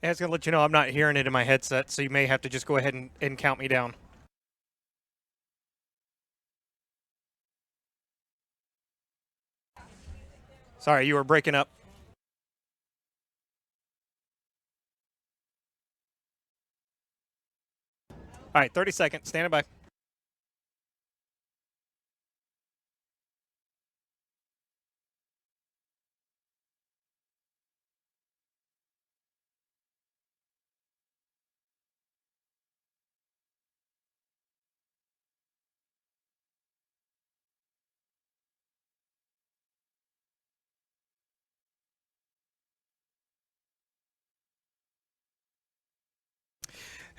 I was going to let you know I'm not hearing it in my headset, so you may have to just go ahead and count me down. Sorry, you were breaking up. All right, 30 seconds. Standing by.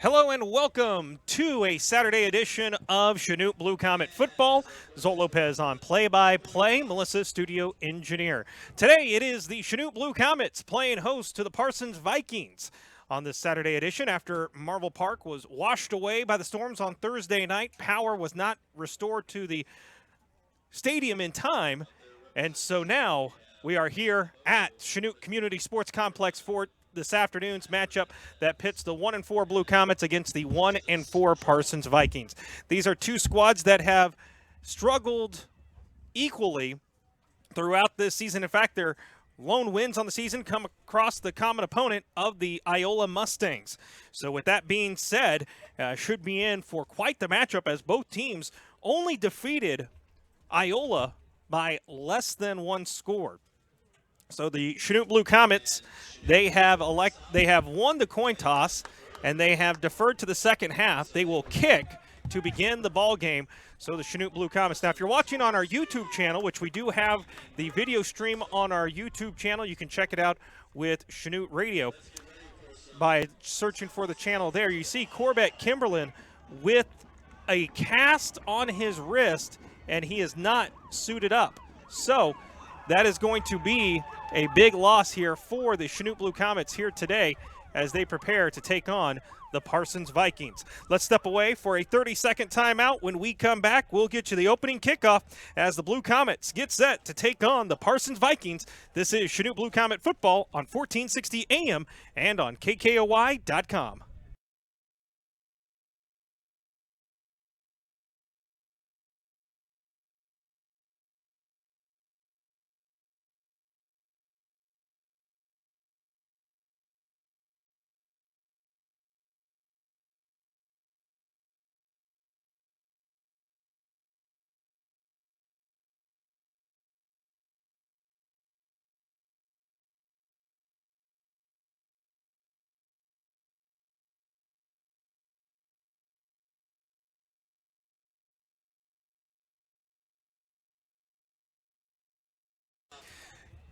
Hello and welcome to a Saturday edition of Chanute Blue Comet Football. Zolt Lopez on play-by-play, Melissa studio engineer. Today it is the Chanute Blue Comets playing host to the Parsons Vikings on this Saturday edition. After Marvel Park was washed away by the storms on Thursday night, power was not restored to the stadium in time, and so now we are here at Chanute Community Sports Complex for this afternoon's matchup that pits the 1-4 Blue Comets against the 1-4 Parsons Vikings. These are two squads that have struggled equally throughout this season. In fact, their lone wins on the season come across the common opponent of the Iola Mustangs. So with that being said, should be in for quite the matchup, as both teams only defeated Iola by less than one score. So the Chanute Blue Comets, they have won the coin toss, and they have deferred to the second half. They will kick to begin the ball game. So the Chanute Blue Comets. Now, if you're watching on our YouTube channel, which we do have the video stream on our YouTube channel, you can check it out with Chanute Radio by searching for the channel there. You see Corbett Kimberlin with a cast on his wrist, and he is not suited up. So that is going to be a big loss here for the Chanute Blue Comets here today as they prepare to take on the Parsons Vikings. Let's step away for a 30-second timeout. When we come back, we'll get you the opening kickoff as the Blue Comets get set to take on the Parsons Vikings. This is Chanute Blue Comet Football on 1460 AM and on KKOY.com.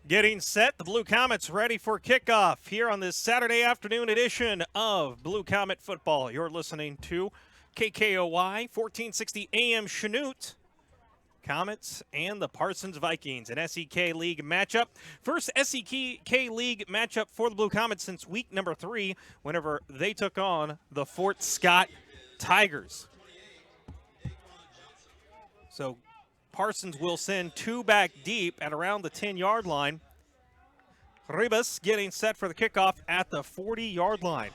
Getting set, the Blue Comets ready for kickoff here on this Saturday afternoon edition of Blue Comet Football. You're listening to KKOY 1460 AM Chanute. Comets and the Parsons Vikings, an SEK League matchup. First SEK League matchup for the Blue Comets since week number 3, whenever they took on the Fort Scott Tigers. So Parsons will send two back deep at around the 10-yard line. Ribas getting set for the kickoff at the 40-yard line.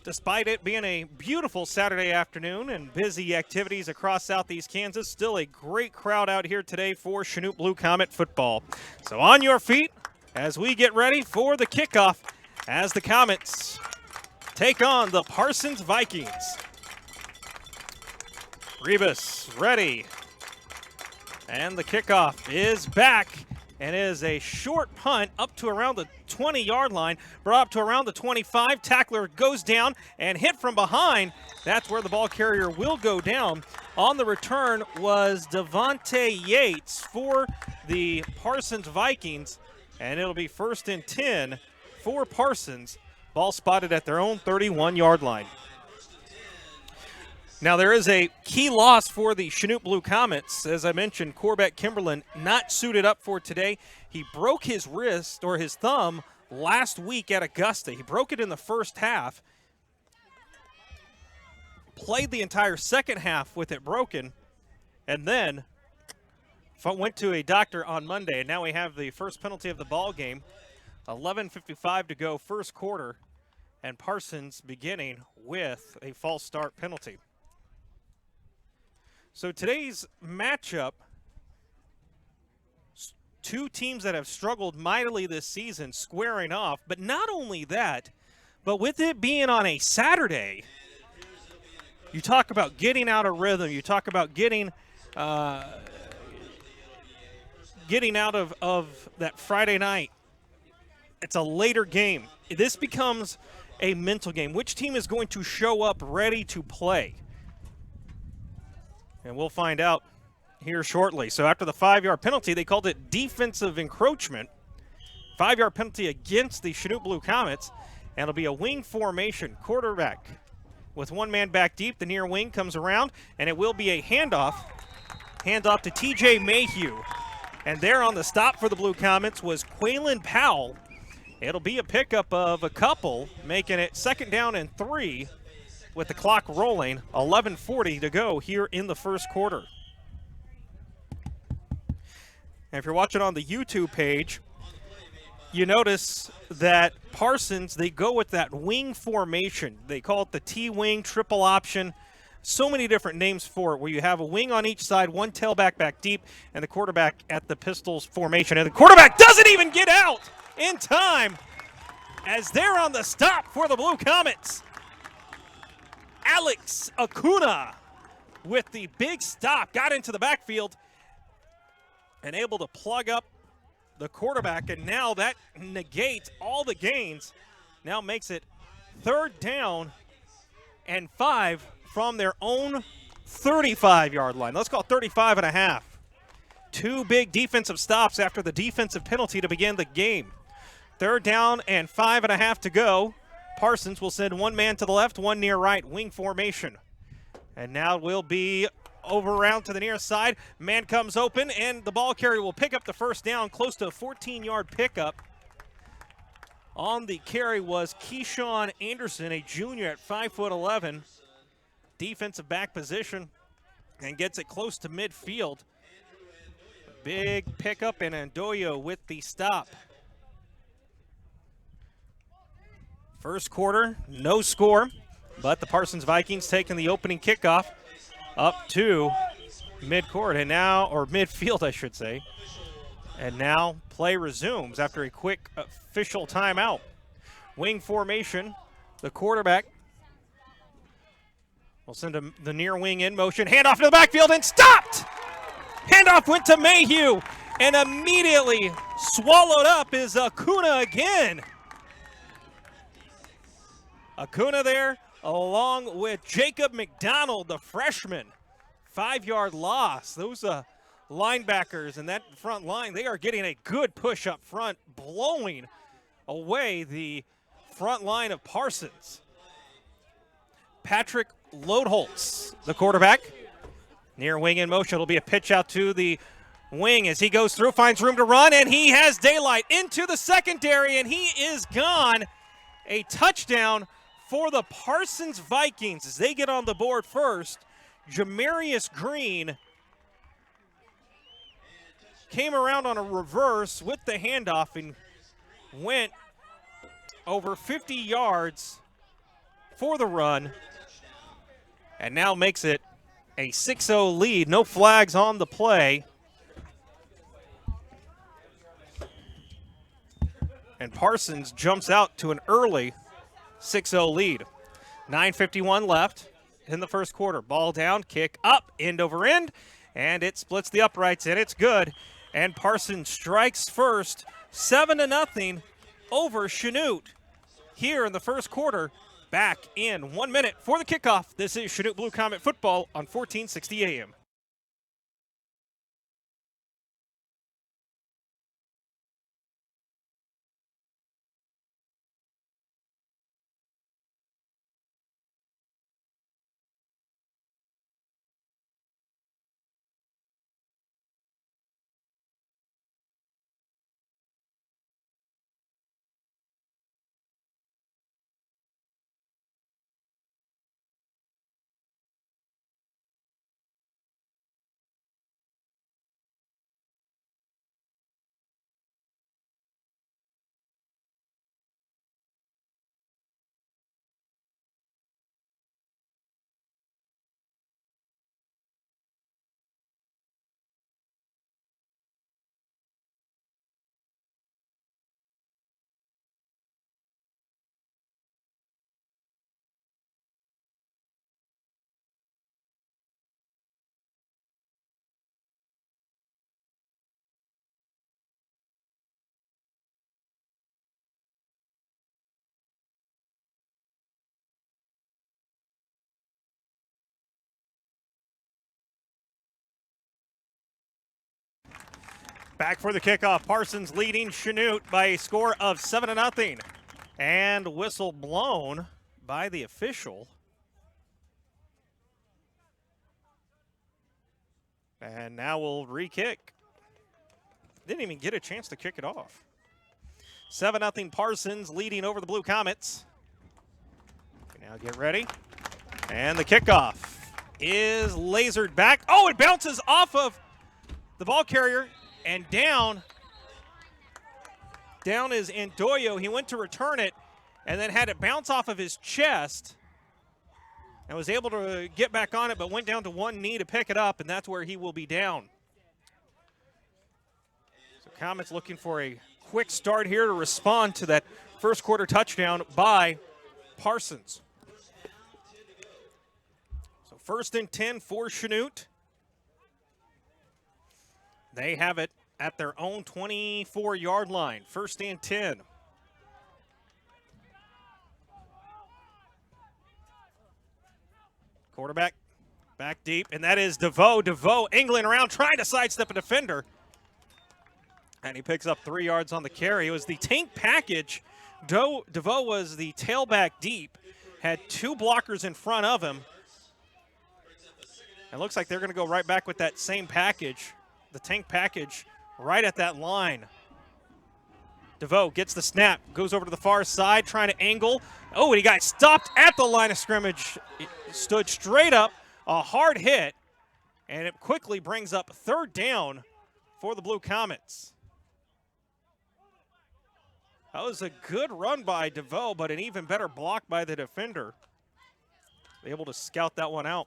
Despite it being a beautiful Saturday afternoon and busy activities across Southeast Kansas, still a great crowd out here today for Chanute Blue Comet football. So on your feet as we get ready for the kickoff as the Comets take on the Parsons Vikings. Ribas ready. And the kickoff is back, and it is a short punt up to around the 20-yard line, brought up to around the 25. Tackler goes down and hit from behind. That's where the ball carrier will go down. On the return was Devontae Yates for the Parsons Vikings, and it'll be 1st and 10 for Parsons. Ball spotted at their own 31-yard line. Now, there is a key loss for the Chanute Blue Comets. As I mentioned, Corbett Kimberlin not suited up for today. He broke his wrist or his thumb last week at Augusta. He broke it in the first half, played the entire second half with it broken, and then went to a doctor on Monday. And now we have the first penalty of the ball game. 11:55 to go, first quarter, and Parsons beginning with a false start penalty. So today's matchup, two teams that have struggled mightily this season squaring off, but not only that, but with it being on a Saturday, you talk about getting out of rhythm, you talk about getting out of that Friday night. It's a later game. This becomes a mental game. Which team is going to show up ready to play? And we'll find out here shortly. So after the 5-yard penalty, they called it defensive encroachment. 5-yard penalty against the Chanute Blue Comets. And it'll be a wing formation. Quarterback with one man back deep. The near wing comes around, and it will be a handoff. Handoff to TJ Mayhew. And there on the stop for the Blue Comets was Quaylen Powell. It'll be a pickup of a couple, making it 2nd down and 3 with the clock rolling. 11:40 to go here in the first quarter. And if you're watching on the YouTube page, you notice that Parsons, they go with that wing formation. They call it the T-wing, triple option. So many different names for it, where you have a wing on each side, one tailback back deep, and the quarterback at the pistols formation. And the quarterback doesn't even get out in time as they're on the stop for the Blue Comets. Alex Acuna with the big stop, got into the backfield and able to plug up the quarterback, and now that negates all the gains. Now makes it 3rd down and 5 from their own 35-yard line. Let's call it 35 and a half. Two big defensive stops after the defensive penalty to begin the game. 3rd down and 5 and a half to go. Parsons will send one man to the left, one near right, wing formation. And now will be over around to the near side. Man comes open, and the ball carrier will pick up the first down, close to a 14-yard pickup. On the carry was Keyshawn Anderson, a junior at 5'11", defensive back position, and gets it close to midfield. Big pickup, and Andoyo with the stop. First quarter, no score, but the Parsons Vikings taking the opening kickoff up to midcourt, and now, or midfield, I should say. And now play resumes after a quick official timeout. Wing formation, the quarterback will send the near wing in motion, handoff to the backfield, and stopped! Handoff went to Mayhew, and immediately swallowed up is Acuna again. Acuna there, along with Jacob McDonald, the freshman. 5-yard loss. Those linebackers and that front line, they are getting a good push up front, blowing away the front line of Parsons. Patrick Lodeholtz, the quarterback. Near wing in motion. It'll be a pitch out to the wing as he goes through, finds room to run, and he has daylight into the secondary, and he is gone. A touchdown for the Parsons Vikings as they get on the board first. Jamarius Green came around on a reverse with the handoff and went over 50 yards for the run, and now makes it a 6-0 lead. No flags on the play. And Parsons jumps out to an early 6-0 lead. 9:51 left in the first quarter. Ball down, kick up, end over end, and it splits the uprights, and it's good. And Parsons strikes first, 7-0 over Chanute here in the first quarter. Back in 1 minute for the kickoff. This is Chanute Blue Comet football on 1460 AM. Back for the kickoff. Parsons leading Chanute by a score of 7-0. And whistle blown by the official. And now we'll re-kick. Didn't even get a chance to kick it off. 7-0 Parsons leading over the Blue Comets. Now get ready. And the kickoff is lasered back. Oh, it bounces off of the ball carrier and down. Down is Andoyo. He went to return it and then had it bounce off of his chest and was able to get back on it, but went down to one knee to pick it up, and that's where he will be down. So Comets looking for a quick start here to respond to that first quarter touchdown by Parsons. So 1st and 10 for Chanute. They have it at their own 24-yard line. 1st and 10. Quarterback back deep, and that is DeVoe. DeVoe angling around, trying to sidestep a defender. And he picks up 3 yards on the carry. It was the tank package. DeVoe was the tailback deep, had 2 blockers in front of him. It looks like they're going to go right back with that same package, the tank package, right at that line. DeVoe gets the snap, goes over to the far side, trying to angle. Oh, and he got stopped at the line of scrimmage. It stood straight up, a hard hit, and it quickly brings up 3rd down for the Blue Comets. That was a good run by DeVoe, but an even better block by the defender. Able to scout that one out.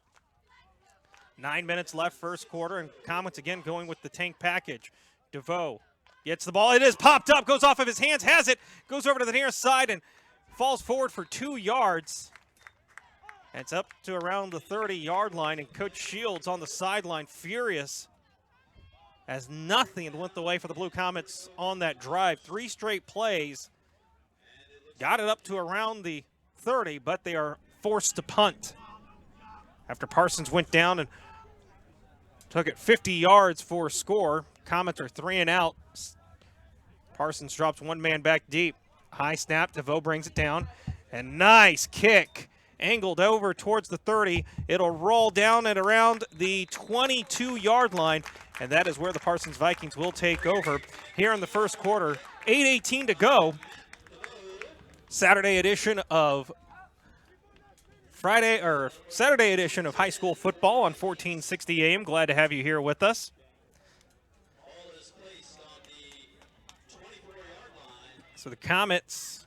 9 minutes left first quarter, and Comets again going with the tank package. DeVoe gets the ball. It is popped up, goes off of his hands, has it, goes over to the near side and falls forward for 2 yards. And it's up to around the 30-yard line, and Coach Shields on the sideline furious as nothing went the way for the Blue Comets on that drive. 3 straight plays. Got it up to around the 30, but they are forced to punt. After Parsons went down and took it 50 yards for a score. Comets are 3 and out. Parsons drops 1 man back deep. High snap, DeVoe brings it down. And nice kick, angled over towards the 30. It'll roll down at around the 22-yard line, and that is where the Parsons Vikings will take over here in the first quarter. 8:18 to go. Saturday edition of high school football on 1460 AM. Glad to have you here with us. So the Comets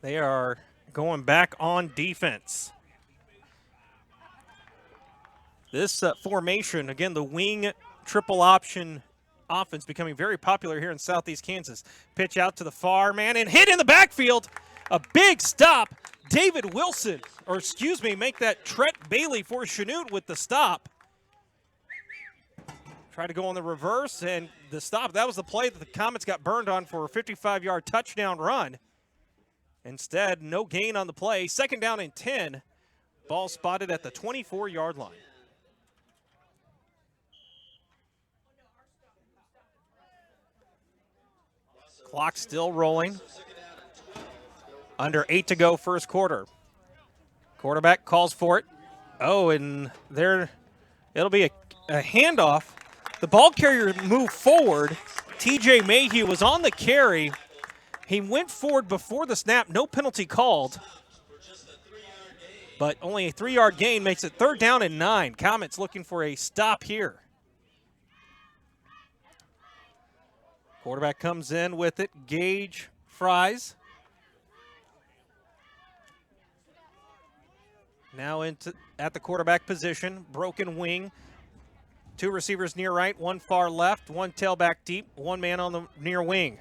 they are going back on defense. This formation, again, the wing triple option offense becoming very popular here in Southeast Kansas. Pitch out to the far man and hit in the backfield. A big stop. David Wilson, make that Trent Bailey for Chanute with the stop. Try to go on the reverse and the stop. That was the play that the Comets got burned on for a 55-yard touchdown run. Instead, no gain on the play. 2nd down and 10. Ball spotted at the 24-yard line. Clock still rolling. Under 8 to go first quarter. Quarterback calls for it. Oh, and there it'll be a handoff. The ball carrier moved forward. TJ Mayhew was on the carry. He went forward before the snap. No penalty called. But only a 3-yard gain makes it 3rd down and 9. Comets looking for a stop here. Quarterback comes in with it. Gage Fries. Now at the quarterback position. Broken wing. 2 receivers near right, 1 far left, 1 tailback deep, 1 man on the near wing.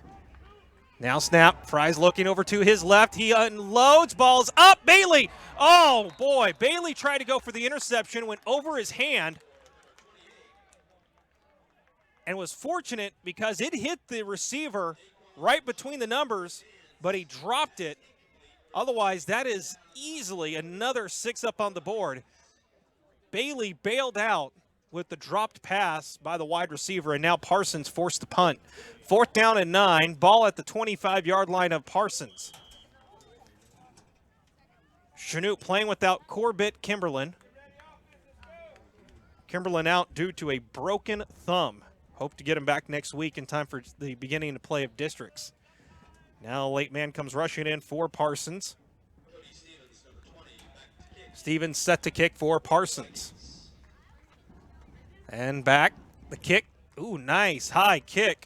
Now snap. Fries looking over to his left. He unloads. Ball's up. Bailey. Oh, boy. Bailey tried to go for the interception, went over his hand, and was fortunate because it hit the receiver right between the numbers, but he dropped it. Otherwise, that is easily another 6 up on the board. Bailey bailed out with the dropped pass by the wide receiver, and now Parsons forced the punt. 4th down and 9, ball at the 25-yard line of Parsons. Chanute playing without Corbett Kimberlin. Kimberlin out due to a broken thumb. Hope to get him back next week in time for the beginning of play of districts. Now a late man comes rushing in for Parsons. Stevens set to kick for Parsons. And back, the kick. Ooh, nice high kick.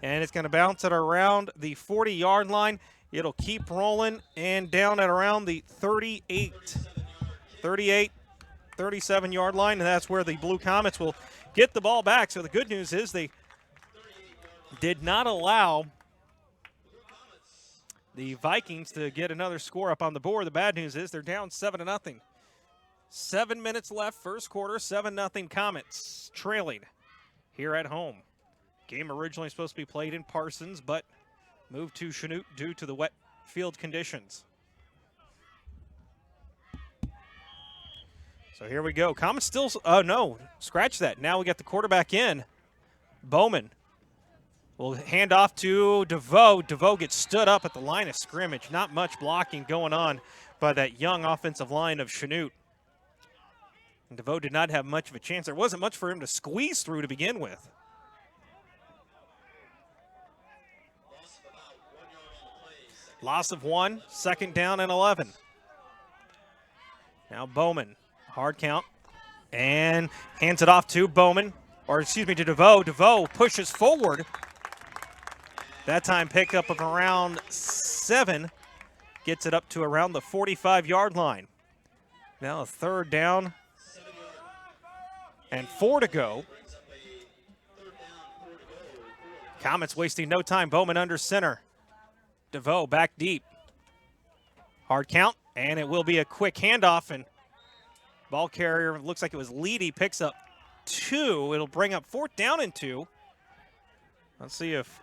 And it's going to bounce it around the 40-yard line. It'll keep rolling and down at around the 37-yard line. And that's where the Blue Comets will get the ball back. So the good news is they did not allow the Vikings to get another score up on the board. The bad news is they're down 7-0. 7 minutes left, first quarter, 7-0 Comets trailing here at home. Game originally supposed to be played in Parsons, but moved to Chanute due to the wet field conditions. So here we go. Comets still, oh no, scratch that. Now we got the quarterback in. Bowman will hand off to DeVoe. DeVoe gets stood up at the line of scrimmage. Not much blocking going on by that young offensive line of Chanute. And DeVoe did not have much of a chance. There wasn't much for him to squeeze through to begin with. Loss of 1, 2nd down and 11. Now Bowman, hard count, and hands it off to Bowman, or excuse me, to DeVoe. DeVoe pushes forward. That time pick up of around 7, gets it up to around the 45-yard line. Now a 3rd down and 4 to go. Comets wasting no time. Bowman under center. DeVoe back deep. Hard count, and it will be a quick handoff, and ball carrier looks like it was Leedy, picks up 2. It'll bring up 4th down and 2. Let's see if,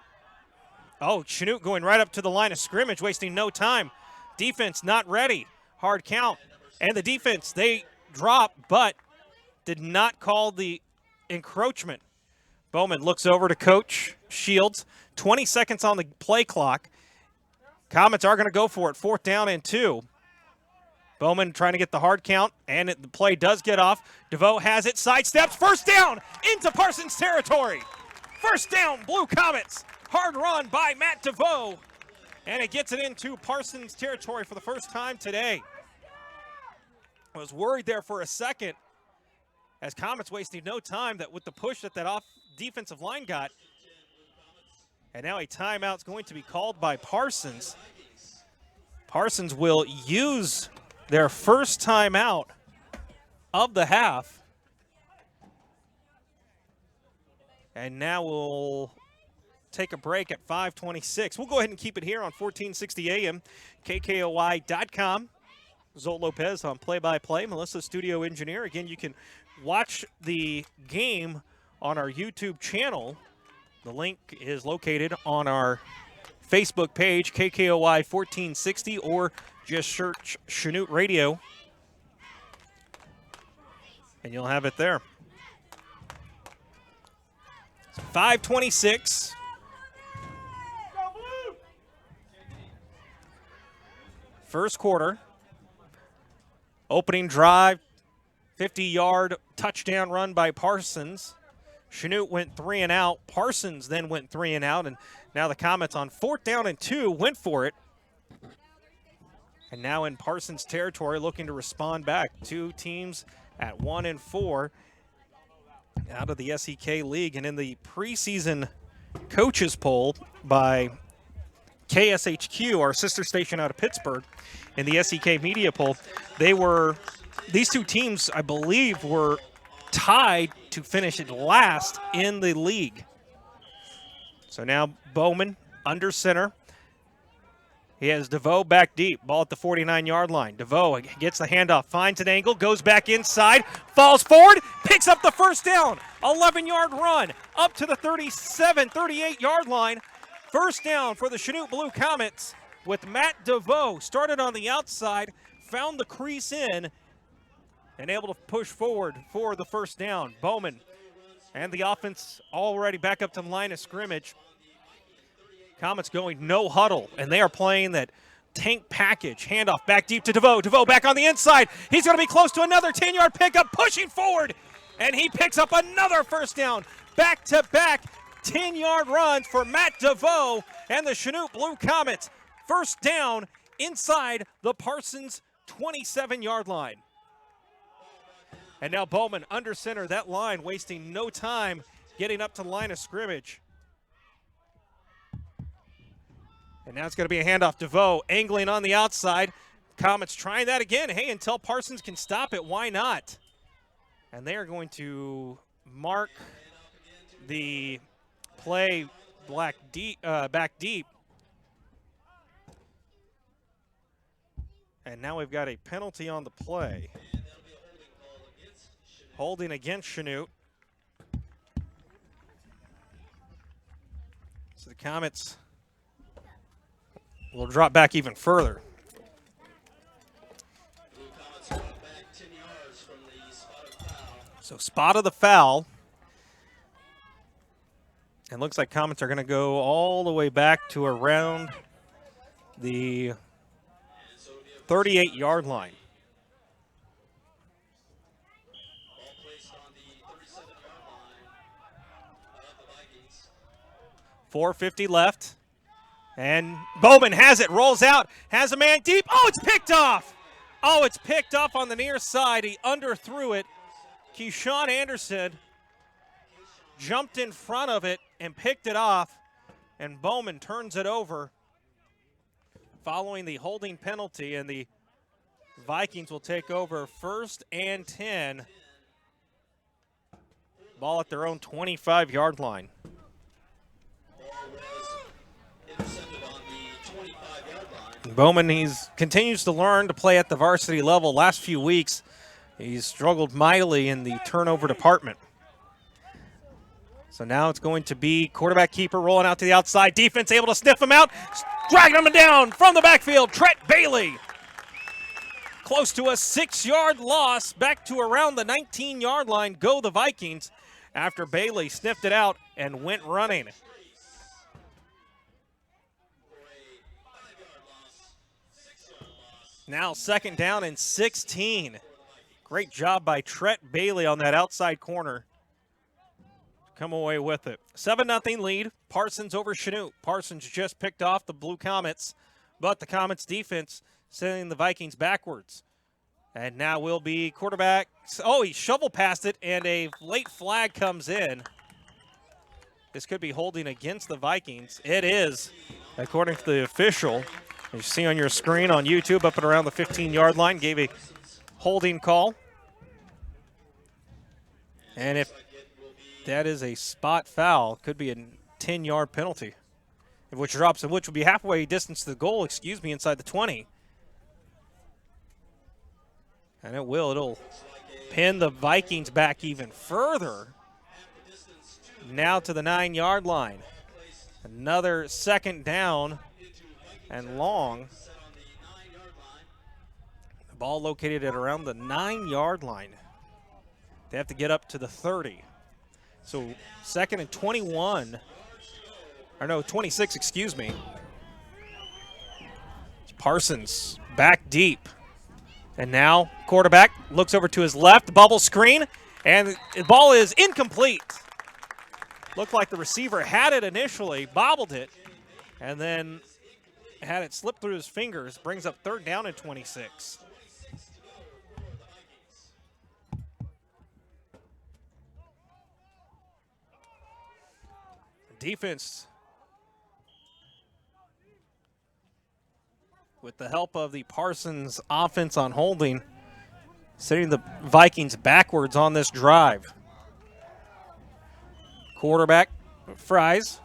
oh, Chanute going right up to the line of scrimmage, wasting no time. Defense not ready. Hard count, and the defense, they drop, but did not call the encroachment. Bowman looks over to Coach Shields. 20 seconds on the play clock. Comets are going to go for it. 4th down and 2. Bowman trying to get the hard count, and the play does get off. DeVoe has it, sidesteps, 1st down into Parsons territory. 1st down, Blue Comets. Hard run by Matt DeVoe, and it gets it into Parsons territory for the first time today. I was worried there for a second as Comets wasting no time that with the push that off defensive line got. And now a timeout's going to be called by Parsons. Parsons will use their first timeout of the half. And now we'll take a break at 5:26. We'll go ahead and keep it here on 1460 AM, KKOI.com. Zolt Lopez on play-by-play. Melissa, studio engineer. Again, you can watch the game on our YouTube channel. The link is located on our Facebook page, KKOI 1460, or just search Chanute Radio, and you'll have it there. 5:26. First quarter. Opening drive, 50-yard touchdown run by Parsons. Chanute went 3 and out. Parsons then went 3 and out, and now the Comets on 4th down and 2 went for it. And now in Parsons territory looking to respond back. 2 teams at 1 and 4 out of the SEK League. And in the preseason coaches poll by KSHQ, our sister station out of Pittsburgh, in the SEK media poll, these 2 teams, I believe, were tied to finish last in the league. So now Bowman under center. He has DeVoe back deep. Ball at the 49-yard line. DeVoe gets the handoff, finds an angle, goes back inside, falls forward, picks up the 1st down. 11-yard run up to the 38-yard line. 1st down for the Chanute Blue Comets with Matt DeVoe. Started on the outside, found the crease in, and able to push forward for the first down. Bowman and the offense already back up to the line of scrimmage. Comets going no huddle, and they are playing that tank package. Handoff back deep to DeVoe. DeVoe back on the inside. He's going to be close to another 10-yard pickup, pushing forward, and he picks up another first down. Back-to-back 10-yard runs for Matt DeVoe and the Chanute Blue Comets. First down inside the Parsons 27-yard line. And now Bowman under center, that line wasting no time getting up to the line of scrimmage. And now it's going to be a handoff. DeVoe angling on the outside. Comets trying that again. Hey, until Parsons can stop it, why not? And they are going to mark the play back deep. And now we've got a penalty on the play. Holding against Chanute. So the Comets will drop back even further. So spot of the foul. And looks like Comets are going to go all the way back to around the 38-yard line. 4:50 left. And Bowman has it, rolls out, has a man deep. Oh, it's picked off. Oh, it's picked off on the near side. He underthrew it. Keyshawn Anderson jumped in front of it and picked it off. And Bowman turns it over following the holding penalty. And the Vikings will take over 1st and 10. Ball at their own 25-yard line. Bowman, continues to learn to play at the varsity level. Last few weeks, he's struggled mightily in the turnover department. So now it's going to be quarterback keeper rolling out to the outside. Defense able to sniff him out, dragging him down from the backfield. Trent Bailey, close to a 6-yard loss, back to around the 19-yard line. Go the Vikings after Bailey sniffed it out and went running. Now 2nd down and 16. Great job by Trent Bailey on that outside corner. Come away with it. 7-0 lead. Parsons over Chanute. Parsons just picked off the Blue Comets, but the Comets defense sending the Vikings backwards. And now will be quarterback. Oh, he shovel passed it, and a late flag comes in. This could be holding against the Vikings. It is, according to the official. As you see on your screen on YouTube, up and around the 15-yard line, gave a holding call. And if that is a spot foul, could be a 10-yard penalty, which drops him, which would be halfway distance to the goal, inside the 20. And it will. It'll pin the Vikings back even further. Now to the 9-yard line. Another 2nd down and long. The ball located at around the 9-yard line. They have to get up to the 30. So 2nd and 21. Or no, 26, excuse me. Parsons back deep. And now quarterback looks over to his left, bubble screen, and the ball is incomplete. Looked like the receiver had it initially, bobbled it, and then had it slip through his fingers. Brings up 3rd down and 26. Defense, with the help of the Parsons offense on holding, sending the Vikings backwards on this drive. Quarterback, Fries,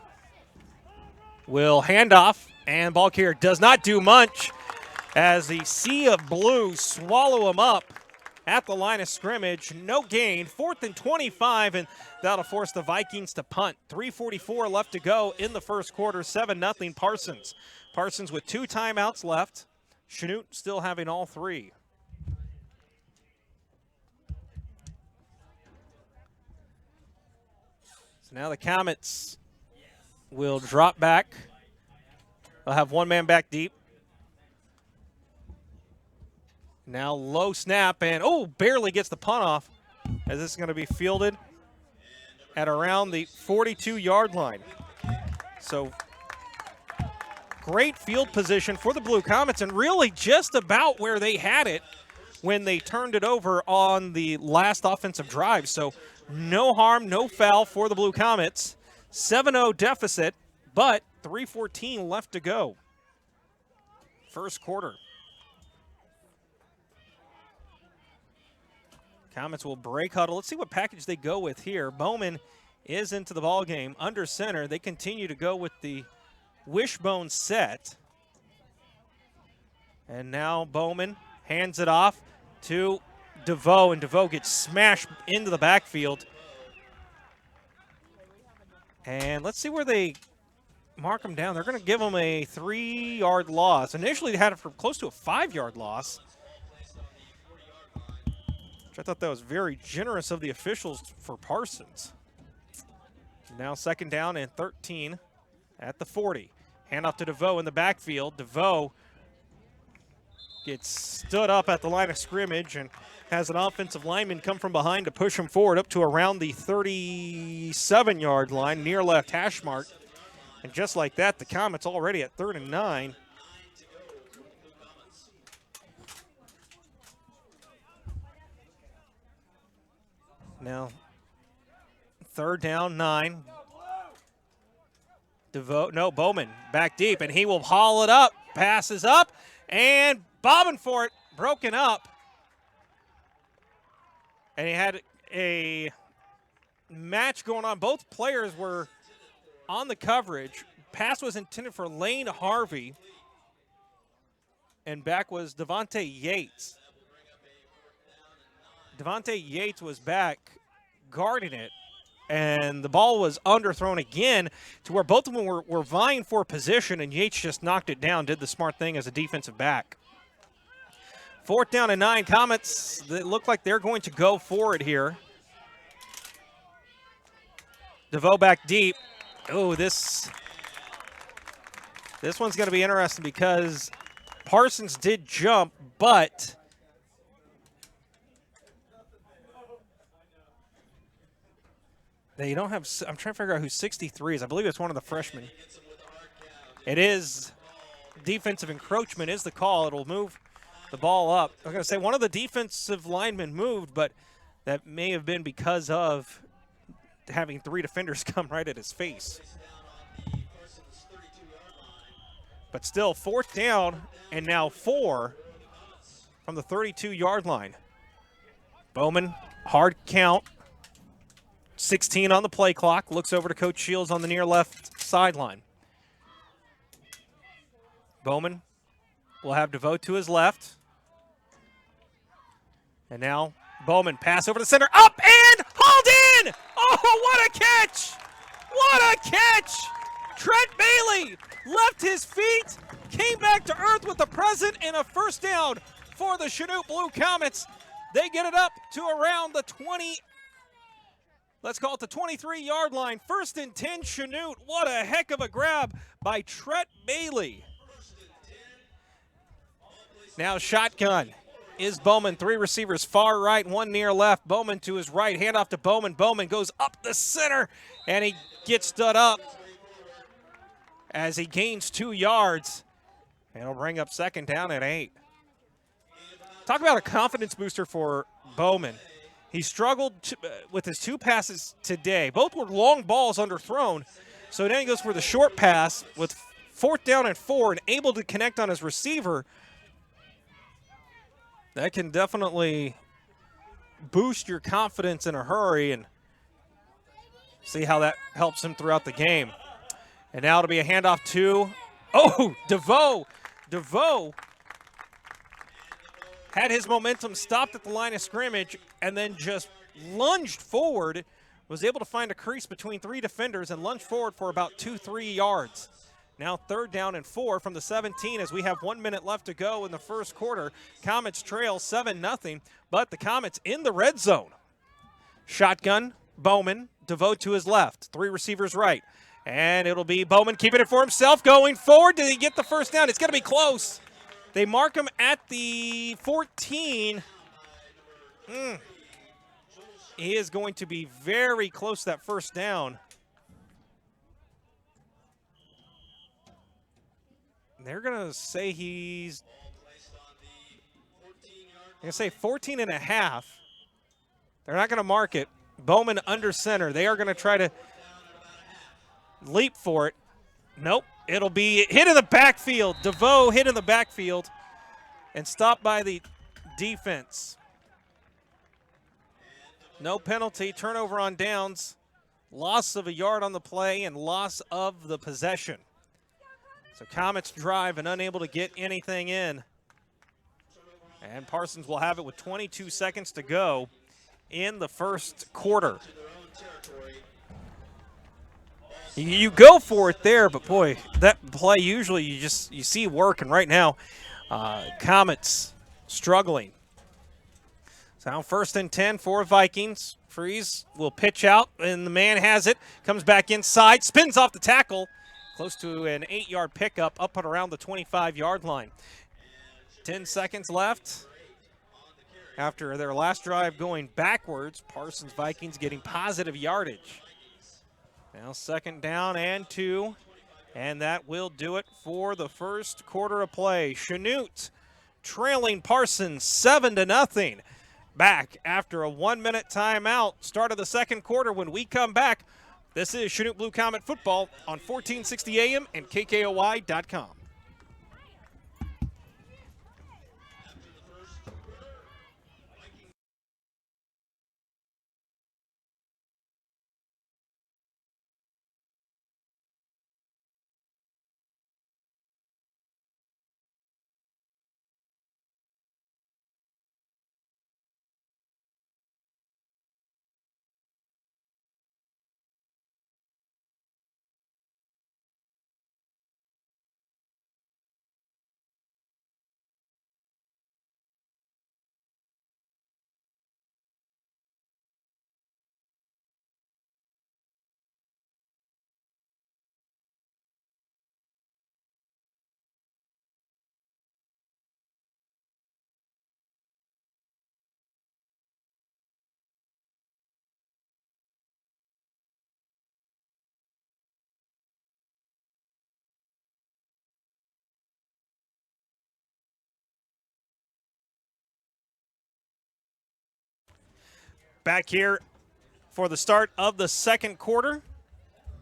will hand off, and ball carrier does not do much as the sea of blue swallow him up at the line of scrimmage. No gain. 4th and 25, and that'll force the Vikings to punt. 3:44 left to go in the first quarter. 7-0 Parsons. Parsons with 2 timeouts left. Chanute still having all 3. So now the Comets will drop back. They'll have one man back deep. Now low snap, and barely gets the punt off, as this is going to be fielded at around the 42-yard line. So great field position for the Blue Comets, and really just about where they had it when they turned it over on the last offensive drive. So no harm, no foul for the Blue Comets. 7-0 deficit, but 3:14 left to go. First quarter. Comets will break huddle. Let's see what package they go with here. Bowman is into the ball game under center. They continue to go with the wishbone set. And now Bowman hands it off to DeVoe, and DeVoe gets smashed into the backfield. And let's see where they mark him down. They're going to give him a 3-yard loss. Initially, they had it for close to a 5-yard loss, which I thought that was very generous of the officials for Parsons. Now 2nd down and 13 at the 40. Handoff to DeVoe in the backfield. DeVoe gets stood up at the line of scrimmage and has an offensive lineman come from behind to push him forward up to around the 37-yard line, near left hash mark. And just like that, the Comets already at 3rd and 9. Now, 3rd down, 9. Bowman back deep, and he will haul it up. Passes up, and bobbing for it, broken up. And he had a match going on. Both players were on the coverage. Pass was intended for Lane Harvey, and back was Devontae Yates. Devontae Yates was back guarding it, and the ball was underthrown again to where both of them were vying for position, and Yates just knocked it down, did the smart thing as a defensive back. 4th down and 9. Comets, they look like they're going to go for it here. DeVoe back deep. Oh, this one's going to be interesting because Parsons did jump, but they don't have – I'm trying to figure out who 63 is. I believe it's one of the freshmen. It is defensive encroachment is the call. It'll move the ball up. I'm going to say one of the defensive linemen moved, but that may have been because of having 3 defenders come right at his face. But still, 4th down and now 4 from the 32-yard line. Bowman, hard count. 16 on the play clock. Looks over to Coach Shields on the near left sideline. Bowman will have DeVoe to his left. And now Bowman, pass over the center, up and hauled in! Oh, what a catch! What a catch! Trent Bailey left his feet, came back to earth with the present, and a 1st down for the Chanute Blue Comets. They get it up to around the 20, let's call it the 23-yard line. 1st and 10 Chanute. What a heck of a grab by Trent Bailey. Now shotgun is Bowman. 3 receivers, far right, 1 near left. Bowman to his right, handoff to Bowman. Bowman goes up the center, and he gets stood up as he gains 2 yards. And it'll bring up 2nd down at 8. Talk about a confidence booster for Bowman. He struggled with his 2 passes today. Both were long balls underthrown. So then he goes for the short pass with 4th down and 4 and able to connect on his receiver. That can definitely boost your confidence in a hurry, and see how that helps him throughout the game. And now it'll be a handoff to, DeVoe. DeVoe had his momentum stopped at the line of scrimmage and then just lunged forward, was able to find a crease between 3 defenders and lunged forward for about 2-3 yards. Now 3rd down and 4 from the 17 as we have 1 minute left to go in the first quarter. Comets trail 7-0, but the Comets in the red zone. Shotgun, Bowman, DeVoe to his left. 3 receivers right. And it'll be Bowman keeping it for himself, going forward. Did he get the first down? It's going to be close. They mark him at the 14. He is going to be very close to that first down. They're going to say he's going to say 14 and a half. They're not going to mark it. Bowman under center. They are going to try to leap for it. Nope. It'll be hit in the backfield. DeVoe hit in the backfield and stopped by the defense. No penalty. Turnover on downs. Loss of a yard on the play and loss of the possession. So Comets drive and unable to get anything in. And Parsons will have it with 22 seconds to go in the first quarter. You go for it there, but boy, that play usually you see working. Right now, Comets struggling. So now 1st and 10 for Vikings. Freeze will pitch out, and the man has it. Comes back inside, spins off the tackle. Close to an 8-yard pickup up and around the 25-yard line. 10 seconds left. After their last drive going backwards, Parsons Vikings getting positive yardage. Now 2nd down and 2, and that will do it for the first quarter of play. Chanute trailing Parsons 7-0. Back after a 1-minute timeout. Start of the second quarter. When we come back, this is Chanute Blue Comet Football on 1460 AM and KKOY.com. Back here for the start of the second quarter.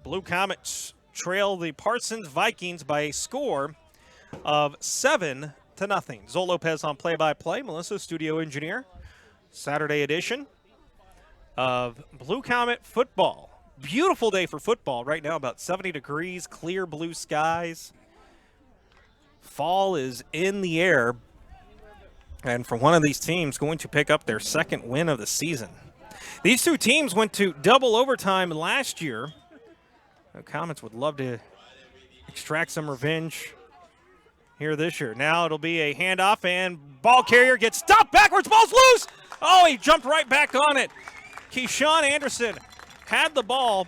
Blue Comets trail the Parsons Vikings by a score of 7-0. Zoe Lopez on play-by-play. Melissa, studio engineer. Saturday edition of Blue Comet Football. Beautiful day for football right now, about 70 degrees, clear blue skies. Fall is in the air. And for one of these teams going to pick up their second win of the season. These two teams went to double overtime last year. The Comets would love to extract some revenge here this year. Now it'll be a handoff, and ball carrier gets stopped backwards. Ball's loose. Oh, he jumped right back on it. Keyshawn Anderson had the ball.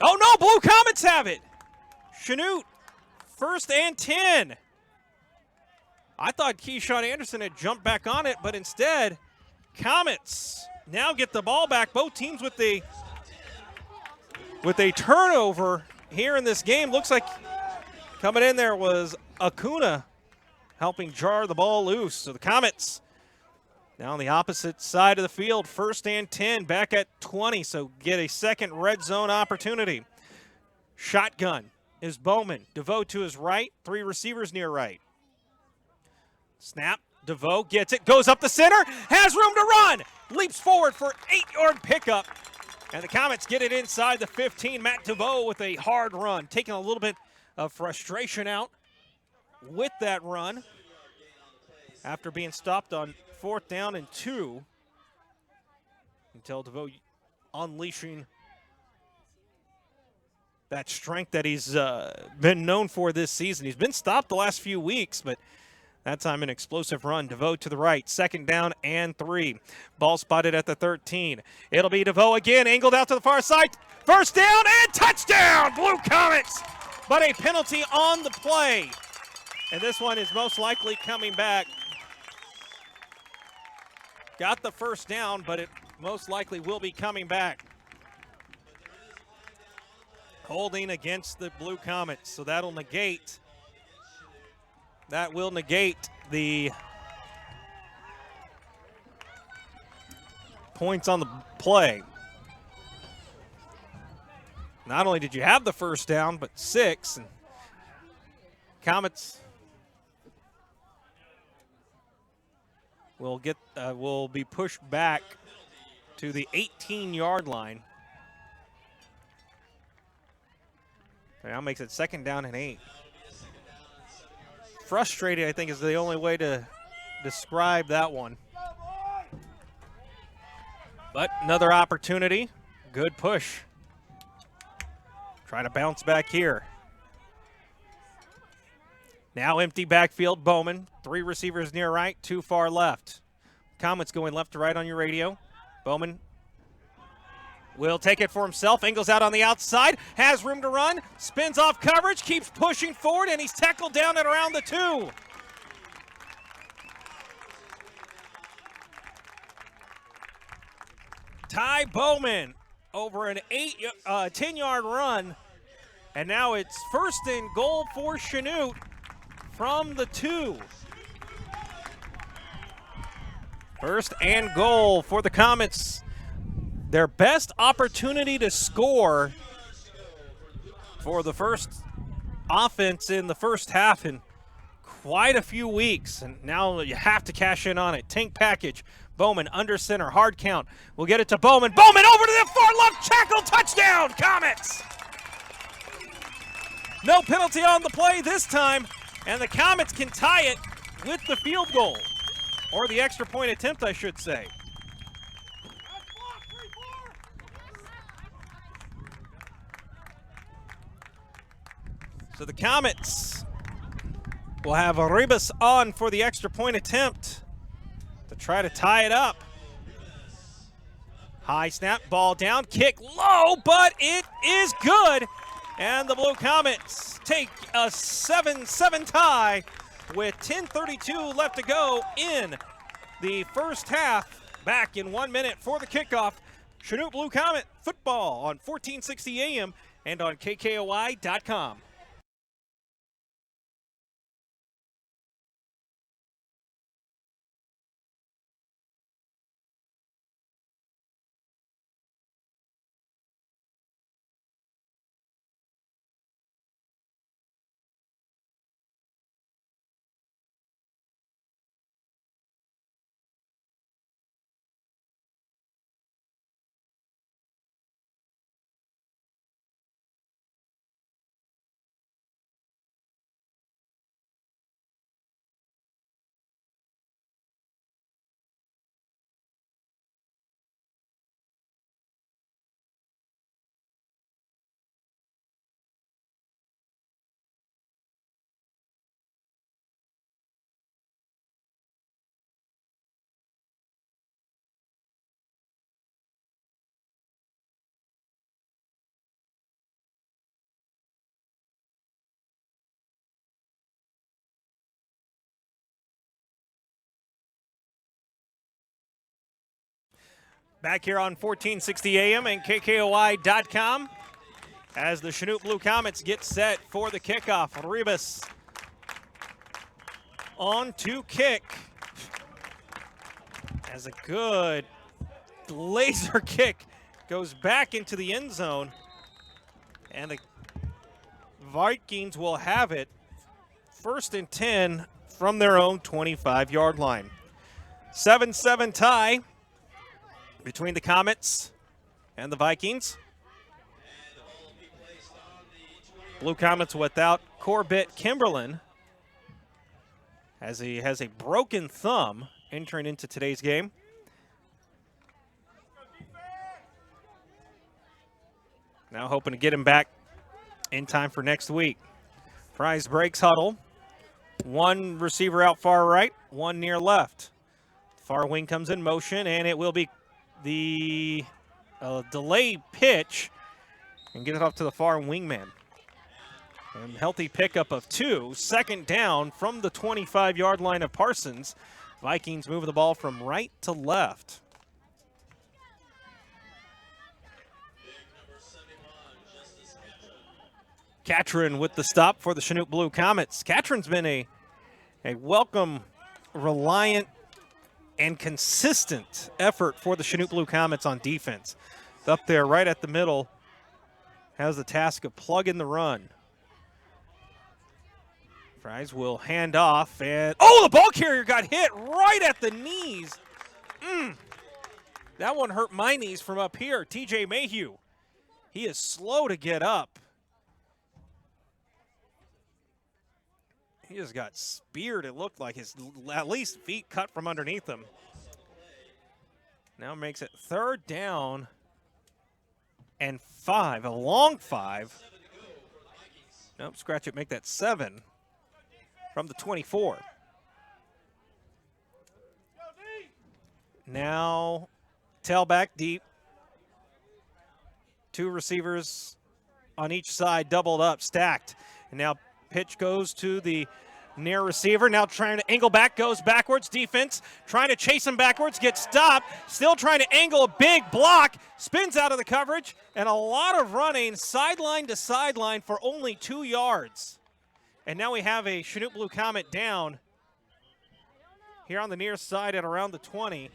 Oh, no, Blue Comets have it. Chanute, 1st and 10. I thought Keyshawn Anderson had jumped back on it, but instead, Comets now get the ball back. Both teams with a turnover here in this game. Looks like coming in there was Acuna helping jar the ball loose. So the Comets now on the opposite side of the field, 1st and 10, back at 20, so get a second red zone opportunity. Shotgun is Bowman. DeVoe to his right, 3 receivers near right. Snap, DeVoe gets it, goes up the center, has room to run, leaps forward for 8-yard pickup, and the Comets get it inside the 15. Matt DeVoe with a hard run, taking a little bit of frustration out with that run after being stopped on 4th down and 2 until DeVoe unleashing that strength that he's been known for this season. He's been stopped the last few weeks, but That time an explosive run. DeVoe to the right. 2nd down and 3. Ball spotted at the 13. It'll be DeVoe again. Angled out to the far side. 1st down and touchdown, Blue Comets. But a penalty on the play. And this one is most likely coming back. Got the 1st down, but it most likely will be coming back. Holding against the Blue Comets. So that will negate the points on the play. Not only did you have the 1st down, but 6. And Comets will be pushed back to the 18-yard line. Now makes it 2nd down and 8. Frustrated, I think, is the only way to describe that one. But another opportunity. Good push. Trying to bounce back here. Now empty backfield, Bowman. 3 receivers near right, 2 far left. Comets going left to right on your radio. Bowman will take it for himself. Angles out on the outside, has room to run, spins off coverage, keeps pushing forward, and he's tackled down at around the 2. Ty Bowman over an 10-yard run, and now it's 1st and goal for Chanute from the 2. 1st and goal for the Comets. Their best opportunity to score for the first offense in the first half in quite a few weeks. And now you have to cash in on it. Tank package. Bowman under center. Hard count. We'll get it to Bowman. Bowman over to the far left. Tackle. Touchdown. Comets. No penalty on the play this time. And the Comets can tie it with the field goal. Or the extra point attempt, I should say. So the Comets will have Arribas on for the extra point attempt to try to tie it up. High snap, ball down, kick low, but it is good. And the Blue Comets take a 7-7 tie with 10:32 left to go in the first half. Back in 1 minute for the kickoff. Chanute Blue Comet football on 1460 AM and on KKOI.com. Back here on 1460 AM and KKOI.com as the Chanute Blue Comets get set for the kickoff. Arribas on to kick. As a good laser kick goes back into the end zone. And the Vikings will have it 1st and 10 from their own 25-yard line. 7-7 tie between the Comets and the Vikings. Blue Comets without Corbett Kimberlin, as he has a broken thumb entering into today's game. Now hoping to get him back in time for next week. Prize breaks huddle. One receiver out far right, one near left. Far wing comes in motion, and it will be the delay pitch and get it off to the far wingman. And healthy pickup of 2. Second down from the 25-yard line of Parsons. Vikings moving the ball from right to left. Catron with the stop for the Chanute Blue Comets. Catron's been a welcome, reliant, and consistent effort for the Chanute Blue Comets on defense. Up there right at the middle, has the task of plugging the run. Fries will hand off, and the ball carrier got hit right at the knees. That one hurt my knees from up here. TJ Mayhew, he is slow to get up. He just got speared. It looked like his at least feet cut from underneath him. Now makes it 3rd down and 5, a long 5. Nope, scratch it, make that 7 from the 24. Now tailback deep. 2 receivers on each side, doubled up, stacked. And now pitch goes to the near receiver. Now trying to angle back, goes backwards. Defense trying to chase him backwards, gets stopped. Still trying to angle a big block. Spins out of the coverage. And a lot of running sideline to sideline for only 2 yards. And now we have a Chanute Blue Comet down here on the near side at around the 20.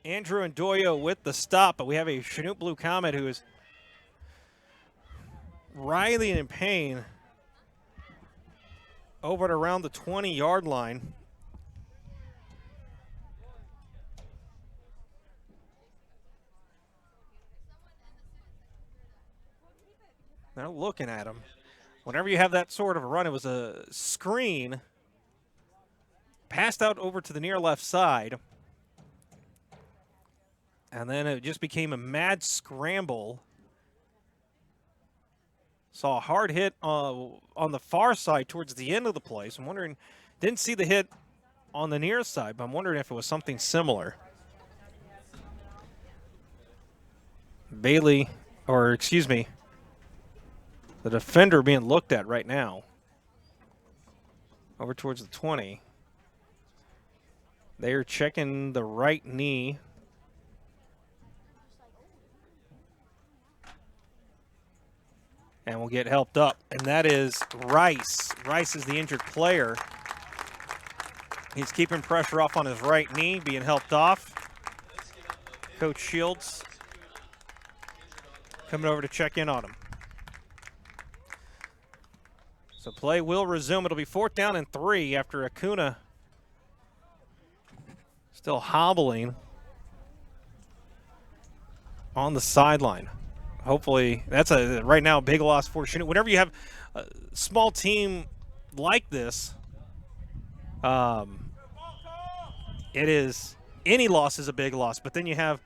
Andrew Ndoyo with the stop, but we have a Chanute Blue Comet who is writhing in pain over at around the 20-yard line. They're looking at him. Whenever you have that sort of a run, it was a screen, passed out over to the near left side. And then it just became a mad scramble. Saw a hard hit on the far side towards the end of the play. So I'm wondering, didn't see the hit on the near side, but I'm wondering if it was something similar. The defender being looked at right now. Over towards the 20. They are checking the right knee. And will get helped up, and that is Rice. Rice is the injured player. He's keeping pressure off on his right knee, being helped off. Coach Shields coming over to check in on him. So play will resume. It'll be 4th down and 3 after Acuna still hobbling on the sideline. Hopefully, that's right now a big loss for Chanute. Whenever you have a small team like this, any loss is a big loss. But then you have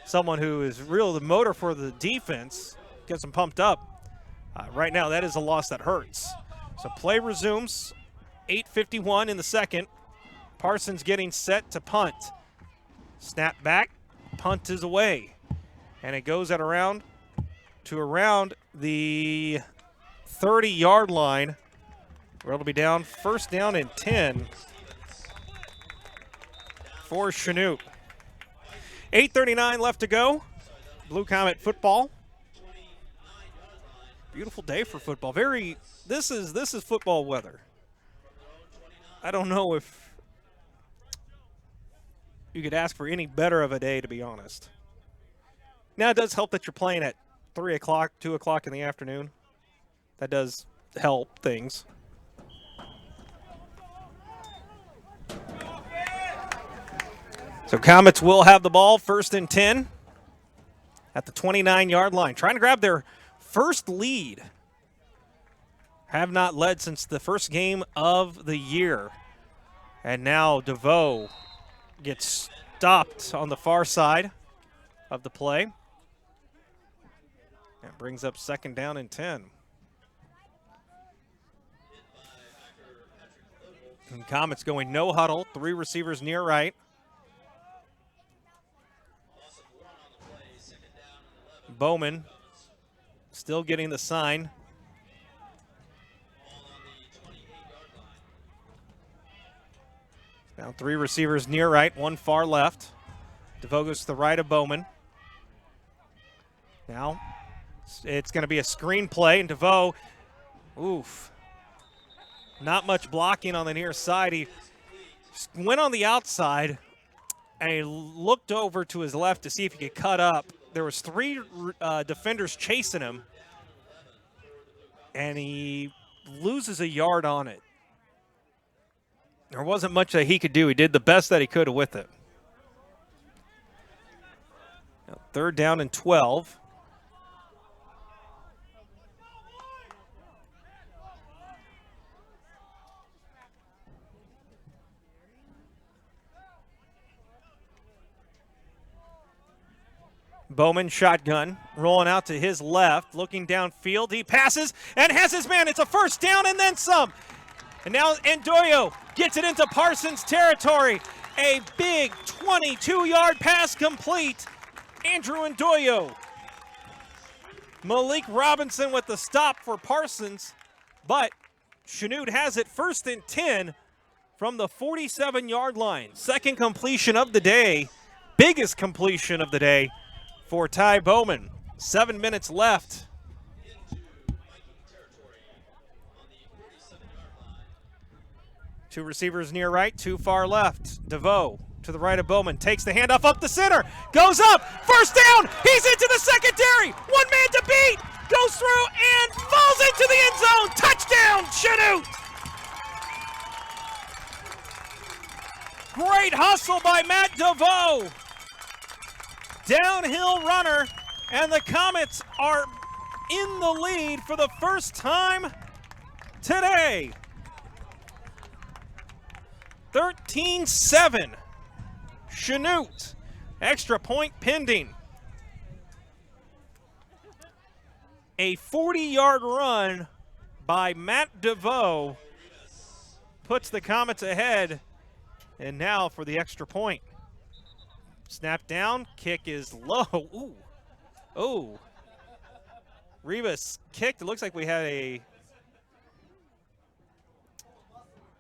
someone who is really the motor for the defense, gets them pumped up. Right now, that is a loss that hurts. So play resumes, 8:51 in the second. Parsons getting set to punt. Snap back, punt is away. And it goes at around the 30-yard line, where it'll be down 1st down and 10 for Chanute. 8:39 left to go. Blue Comet football. Beautiful day for football. This is football weather. I don't know if you could ask for any better of a day, to be honest. Now, it does help that you're playing at 3 o'clock, 2 o'clock in the afternoon. That does help things. So Comets will have the ball 1st and 10 at the 29-yard line. Trying to grab their first lead. Have not led since the first game of the year. And now DeVoe gets stopped on the far side of the play. That brings up 2nd down and 10. And Comets going no huddle, 3 receivers near right. Bowman still getting the sign. Now 3 receivers near right, 1 far left. DeVoe goes to the right of Bowman. Now it's going to be a screen play, and DeVoe, oof, not much blocking on the near side. He went on the outside, and he looked over to his left to see if he could cut up. There was 3 defenders chasing him, and he loses a yard on it. There wasn't much that he could do. He did the best that he could with it. Now, 3rd down and 12. Bowman shotgun, rolling out to his left, looking downfield. He passes and has his man. It's a 1st down and then some. And now Ndoyo gets it into Parsons territory. A big 22-yard pass complete. Andrew Ndoyo. Malik Robinson with the stop for Parsons, but Chanute has it 1st and 10 from the 47-yard line. 2nd completion of the day, biggest completion of the day for Ty Bowman. 7 minutes left. Two receivers near right, 2 far left. DeVoe to the right of Bowman, takes the handoff up the center, goes up, 1st down, he's into the secondary, 1 man to beat, goes through and falls into the end zone. Touchdown, Chanute! Great hustle by Matt DeVoe. Downhill runner, and the Comets are in the lead for the first time today. 13-7. Chanute. Extra point pending. A 40-yard run by Matt DeVoe puts the Comets ahead. And now for the extra point. Snap down, kick is low. Ooh. Oh. Rivas kicked. It looks like we had a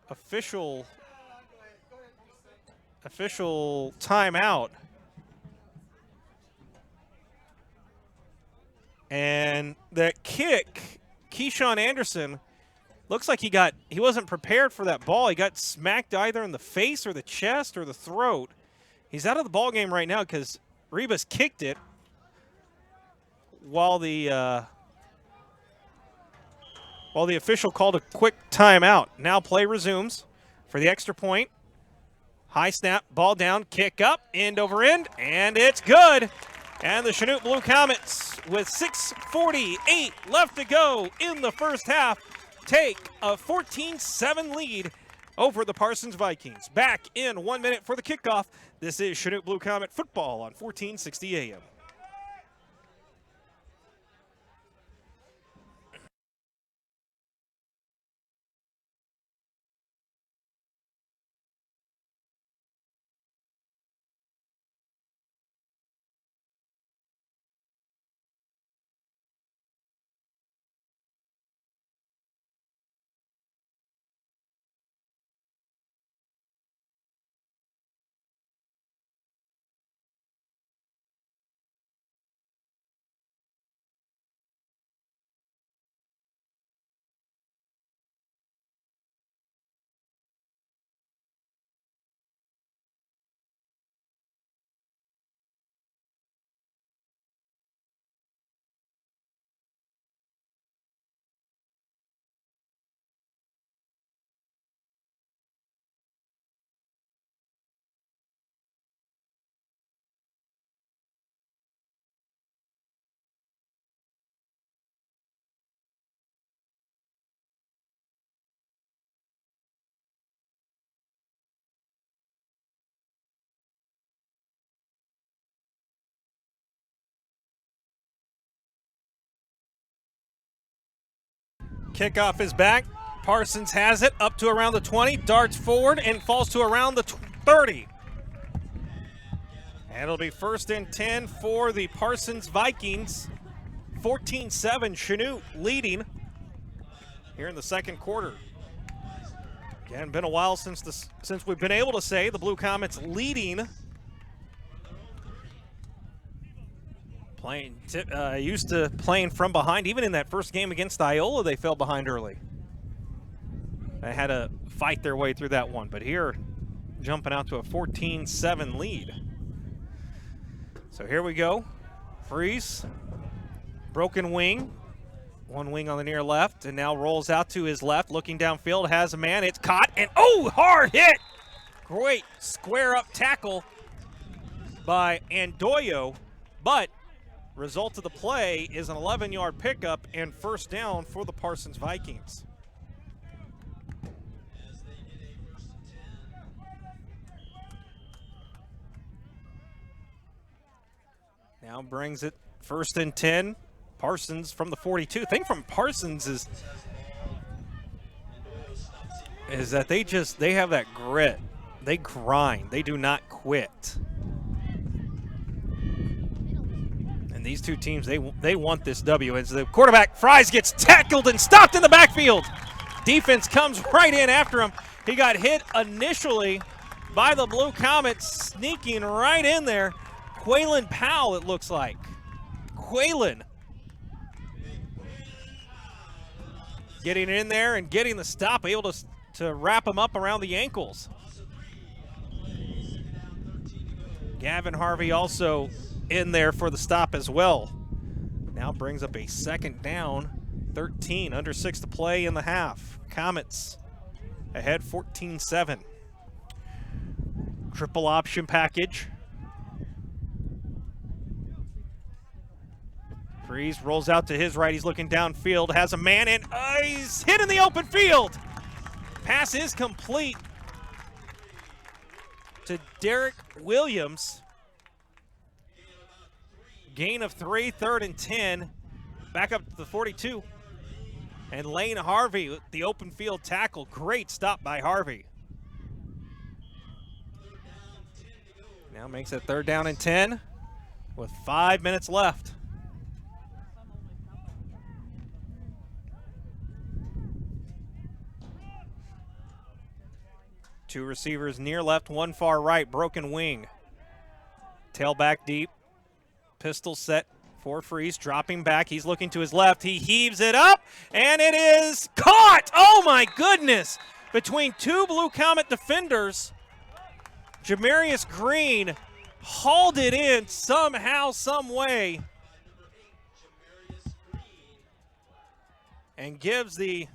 official timeout. And that kick, Keyshawn Anderson, looks like he wasn't prepared for that ball. He got smacked either in the face or the chest or the throat. He's out of the ball game right now because Rivas kicked it while the official called a quick timeout. Now play resumes for the extra point. High snap, ball down, kick up, end over end, and it's good. And the Chanute Blue Comets, with 6:48 left to go in the first half, take a 14-7 lead over the Parsons Vikings. Back in 1 minute for the kickoff. This is Chanute Blue Comet football on 1460 AM. Kickoff is back. Parsons has it up to around the 20, darts forward and falls to around the 30. And it'll be 1st and 10 for the Parsons Vikings. 14-7, Chanute leading here in the second quarter. Again, been a while since we've been able to say the Blue Comets leading. Used to playing from behind. Even in that first game against Iola, they fell behind early. They had to fight their way through that one. But here, jumping out to a 14-7 lead. So here we go. Freeze. Broken wing. One wing on the near left, and now rolls out to his left, looking downfield, has a man, it's caught, and oh, hard hit! Great square up tackle by Andoyo, but result of the play is an 11-yard pickup and 1st down for the Parsons Vikings. Now brings it 1st and 10. Parsons from the 42. Thing from Parsons is that they have that grit. They grind. They do not quit. And these two teams, they want this W. As the quarterback, Fries, gets tackled and stopped in the backfield. Defense comes right in after him. He got hit initially by the Blue Comets, sneaking right in there. Quaylen Powell, it looks like. Quaylen getting in there and getting the stop, able to wrap him up around the ankles. Gavin Harvey also in there for the stop as well. Now brings up a 2nd down, 13, under 6 to play in the half. Comets ahead 14-7. Triple option package. Freeze rolls out to his right. He's looking downfield, has a man, and he's hit in the open field. Pass is complete to Derek Williams. Gain of 3, 3rd and 10. Back up to the 42. And Lane Harvey with the open field tackle. Great stop by Harvey. Now makes it 3rd down and 10 with 5 minutes left. Two receivers near left, one far right, broken wing. Tailback deep, pistol set for Freeze, dropping back. He's looking to his left. He heaves it up, and it is caught. Oh, my goodness. Between two Blue Comet defenders, Jamarius Green hauled it in somehow, some way, and gives the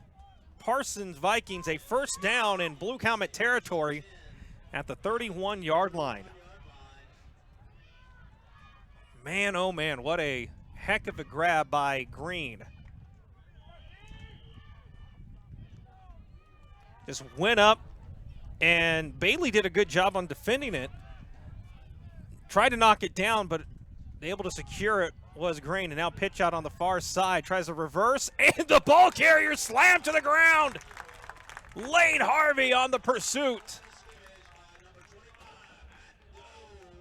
Parsons Vikings a 1st down in Blue Comet territory at the 31-yard line. Man, oh man, what a heck of a grab by Green. Just went up, and Bailey did a good job on defending it. Tried to knock it down, but able to secure it was Green, and now pitch out on the far side, tries a reverse, and the ball carrier slammed to the ground. Lane Harvey on the pursuit.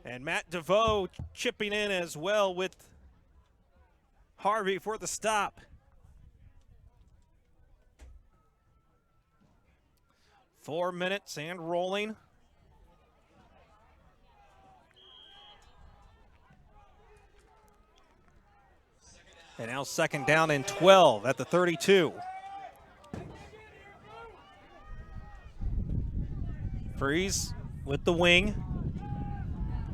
And Matt DeVoe chipping in as well with Harvey for the stop. Four minutes and rolling. And now 2nd down and 12 at the 32. Freeze with the wing.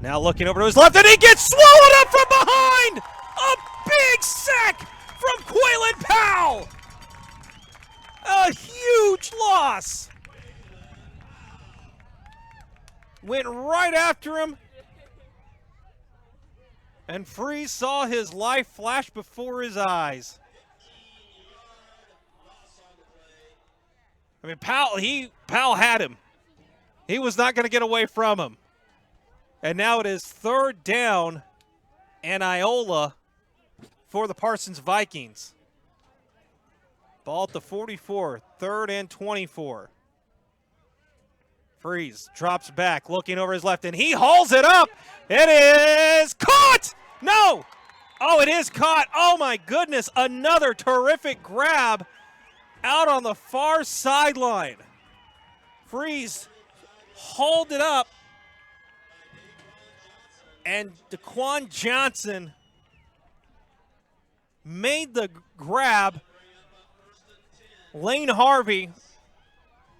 Now looking over to his left, and he gets swallowed up from behind! A big sack from Quaylen Powell! A huge loss! Went right after him, and Freeze saw his life flash before his eyes. I mean, Powell had him. He was not going to get away from him. And now it is 3rd down and Iola for the Parsons Vikings. Ball at the 44, 3rd and 24. Freeze drops back, looking over his left, and he hauls it up. It is caught! No! Oh, it is caught. Oh, my goodness. Another terrific grab out on the far sideline. Freeze hauled it up, and DeQuan Johnson made the grab. Lane Harvey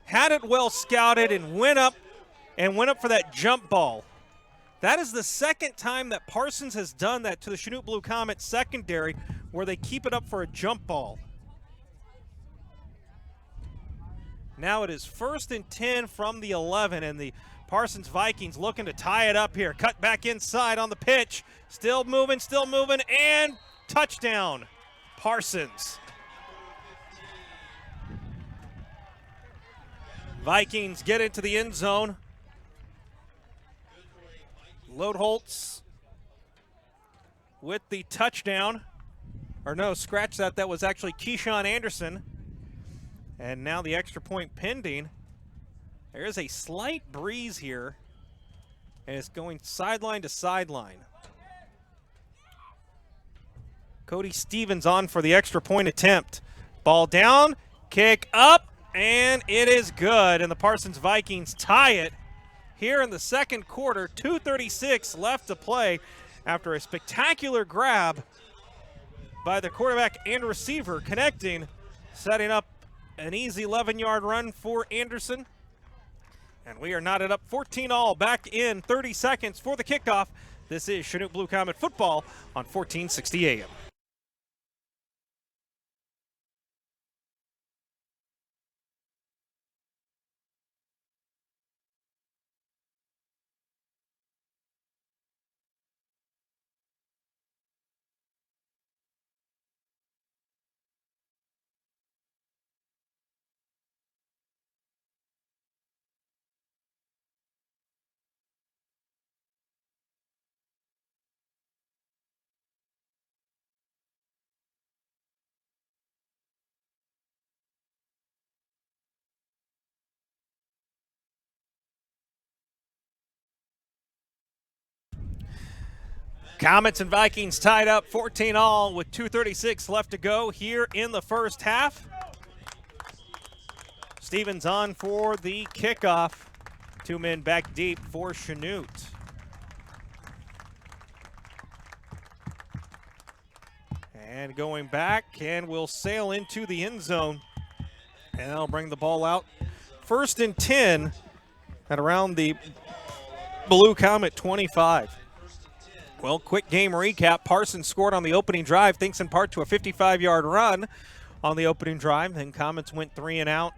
had it well scouted and went up for that jump ball. That is the second time that Parsons has done that to the Chanute Blue Comet secondary, where they keep it up for a jump ball. Now it is 1st and 10 from the 11, and the Parsons Vikings looking to tie it up here. Cut back inside on the pitch. Still moving, and touchdown, Parsons. Vikings get into the end zone. Lodeholtz with the touchdown. Or no, scratch that. That was actually Keyshawn Anderson. And now the extra point pending. There is a slight breeze here, and it's going sideline to sideline. Cody Stevens on for the extra point attempt. Ball down, kick up, and it is good. And the Parsons Vikings tie it here in the second quarter. 2:36 left to play after a spectacular grab by the quarterback and receiver, connecting, setting up an easy 11-yard run for Anderson. And we are knotted up 14-all back in 30 seconds for the kickoff. This is Chanute Blue Comet football on 1460 AM. Comets and Vikings tied up 14-all with 2:36 left to go here in the first half. Stevens on for the kickoff. 2 men back deep for Chanute. And going back, and will sail into the end zone. And that'll bring the ball out. 1st and 10 at around the Blue Comet 25. Well, quick game recap. Parsons scored on the opening drive, thanks in part to a 55-yard run on the opening drive. Then Comets went 3 and out.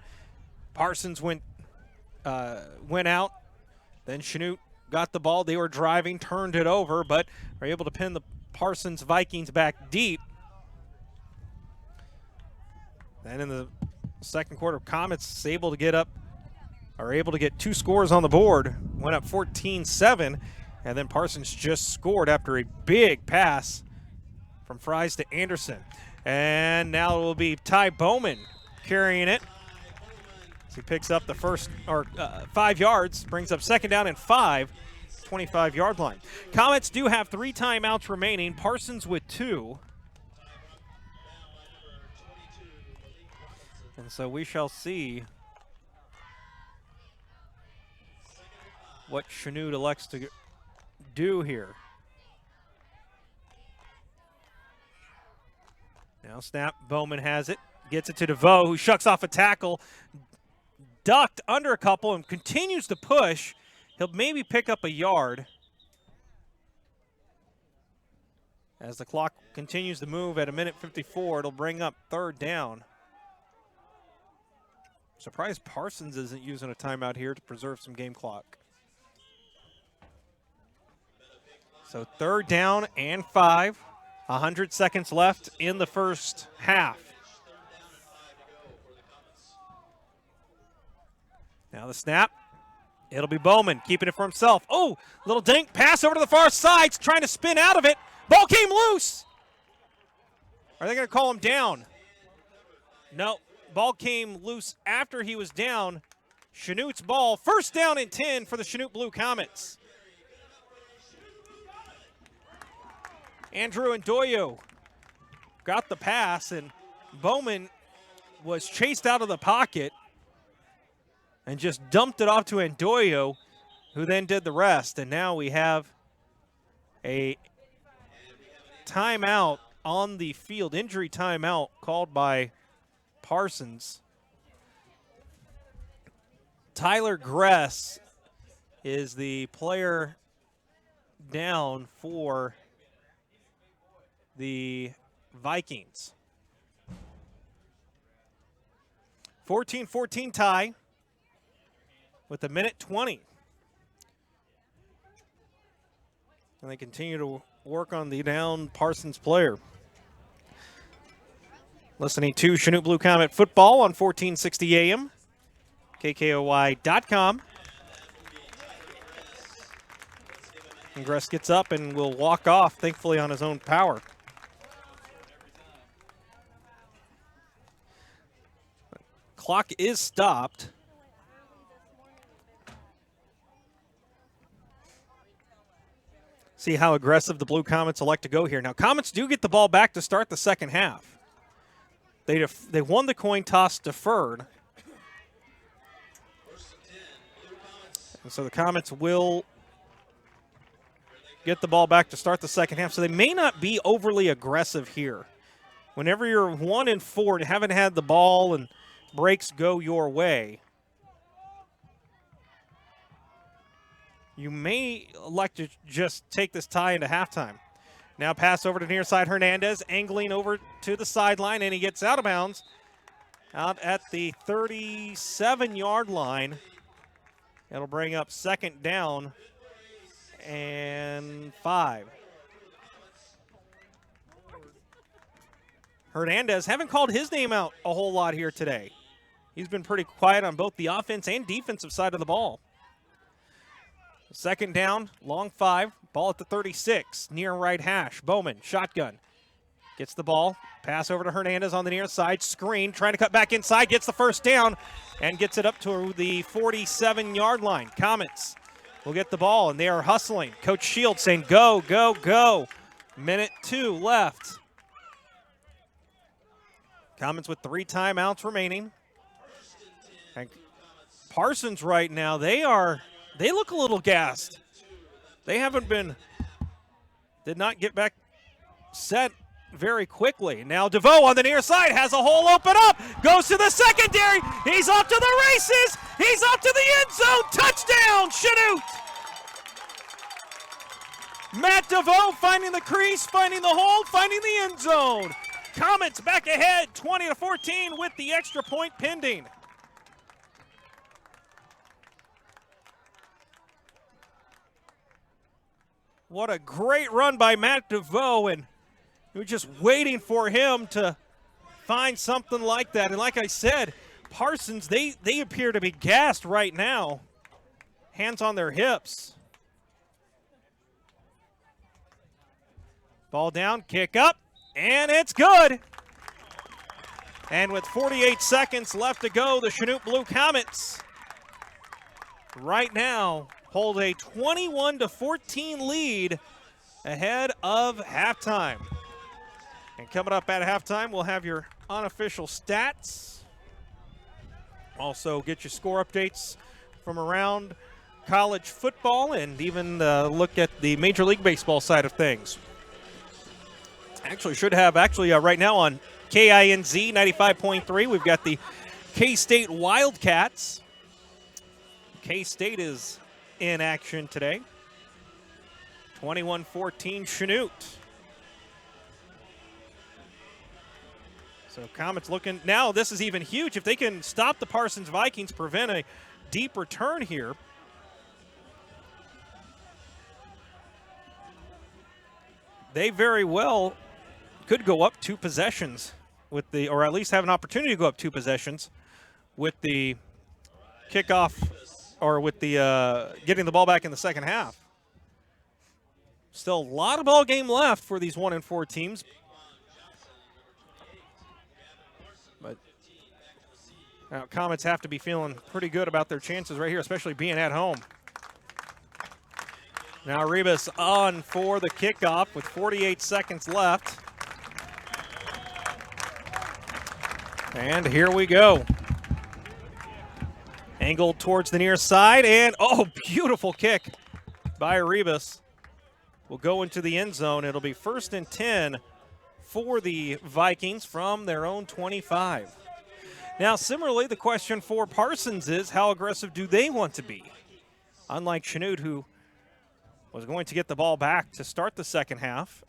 Parsons went out. Then Chanute got the ball. They were driving, turned it over, but are able to pin the Parsons Vikings back deep. Then in the second quarter, Comets able to get 2 scores on the board. Went up 14-7. And then Parsons just scored after a big pass from Fries to Anderson. And now it will be Ty Bowman carrying it. So he picks up the first 5 yards, brings up 2nd down and 5, 25-yard line. Comets do have 3 timeouts remaining. Parsons with 2. And so we shall see what Chanute elects to do here. Now snap, Bowman has it, gets it to DeVoe, who shucks off a tackle, ducked under a couple and continues to push. He'll maybe pick up a yard as the clock continues to move at 1:54. It'll bring up 3rd down. Surprised Parsons isn't using a timeout here to preserve some game clock. So 3rd down and 5, 100 seconds left in the first half. Now the snap, it'll be Bowman keeping it for himself. Oh, little dink, pass over to the far side, trying to spin out of it. Ball came loose. Are they going to call him down? No, ball came loose after he was down. Chanute's ball, first down and 10 for the Chanute Blue Comets. Andrew Ndoyo got the pass, and Bowman was chased out of the pocket and just dumped it off to Ndoyo, who then did the rest. And now we have a timeout on the field, injury timeout called by Parsons. Tyler Gress is the player down for the Vikings. 14-14 tie with a minute 20. And they continue to work on the down Parsons player. Listening to Chanute Blue Comet football on 1460 AM, KKOY.com. And Gress gets up and will walk off, thankfully on his own power. Clock is stopped. See how aggressive the Blue Comets elect to go here. Now, Comets do get the ball back to start the second half. They won the coin toss deferred. And so the Comets will get the ball back to start the second half. So they may not be overly aggressive here. Whenever you're 1-4 and haven't had the ball and breaks go your way, you may elect to just take this tie into halftime. Now pass over to near side Hernandez, angling over to the sideline, and he gets out of bounds out at the 37-yard line. It'll bring up second down and 5. Hernandez, haven't called his name out a whole lot here today. He's been pretty quiet on both the offense and defensive side of the ball. Second down, long 5, ball at the 36, near right hash. Bowman, shotgun, gets the ball, pass over to Hernandez on the near side, screen, trying to cut back inside, gets the first down, and gets it up to the 47-yard line. Comets will get the ball, and they are hustling. Coach Shields saying, go, go, go. Minute 2 left. Comets with 3 timeouts remaining. And Parsons right now, they look a little gassed. They did not get back set very quickly. Now DeVoe on the near side has a hole open up, goes to the secondary. He's off to the races. He's off to the end zone. Touchdown, Chanute. Matt DeVoe finding the crease, finding the hole, finding the end zone. Comets back ahead, 20-14 with the extra point pending. What a great run by Matt DeVoe, and we were just waiting for him to find something like that. And like I said, Parsons, they appear to be gassed right now. Hands on their hips. Ball down, kick up, and it's good. And with 48 seconds left to go, the Chanute Blue Comets right now hold a 21-14 lead ahead of halftime. And coming up at halftime, we'll have your unofficial stats. Also get your score updates from around college football and even look at the Major League Baseball side of things. Right now on KINZ 95.3, we've got the K-State Wildcats. K-State is in action today. 21-14 Chanute. So Comets looking, now this is even huge. If they can stop the Parsons Vikings, prevent a deep return here. They very well could go up 2 possessions with the, or at least have an opportunity to go up 2 possessions with the kickoff, or with the getting the ball back in the second half. Still a lot of ball game left for these 1-4 teams. But Now, Comets have to be feeling pretty good about their chances right here, especially being at home. Now Rebus on for the kickoff with 48 seconds left. And here we go. Angled towards the near side, and oh, beautiful kick by Rebus. Will go into the end zone. It'll be 1st and 10 for the Vikings from their own 25. Now, similarly, the question for Parsons is how aggressive do they want to be? Unlike Chanute, who was going to get the ball back to start the second half,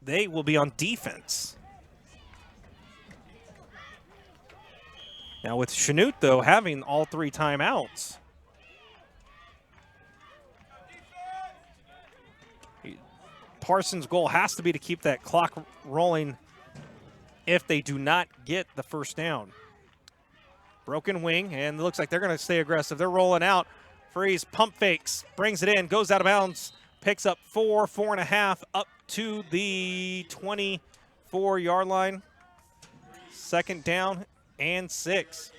they will be on defense. Now, with Chanute, though, having all 3 timeouts, Parsons' goal has to be to keep that clock rolling if they do not get the first down. Broken wing, and it looks like they're going to stay aggressive. They're rolling out. Freeze pump fakes, brings it in, goes out of bounds, picks up 4.5, up to the 24-yard line. 2nd down and 6.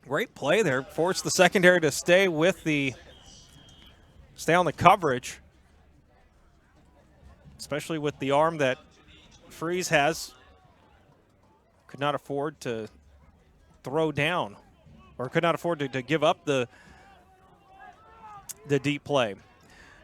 Great play there. Forced the secondary to stay on the coverage, especially with the arm that Freeze has. Could not afford to throw down, or could not afford to give up the deep play.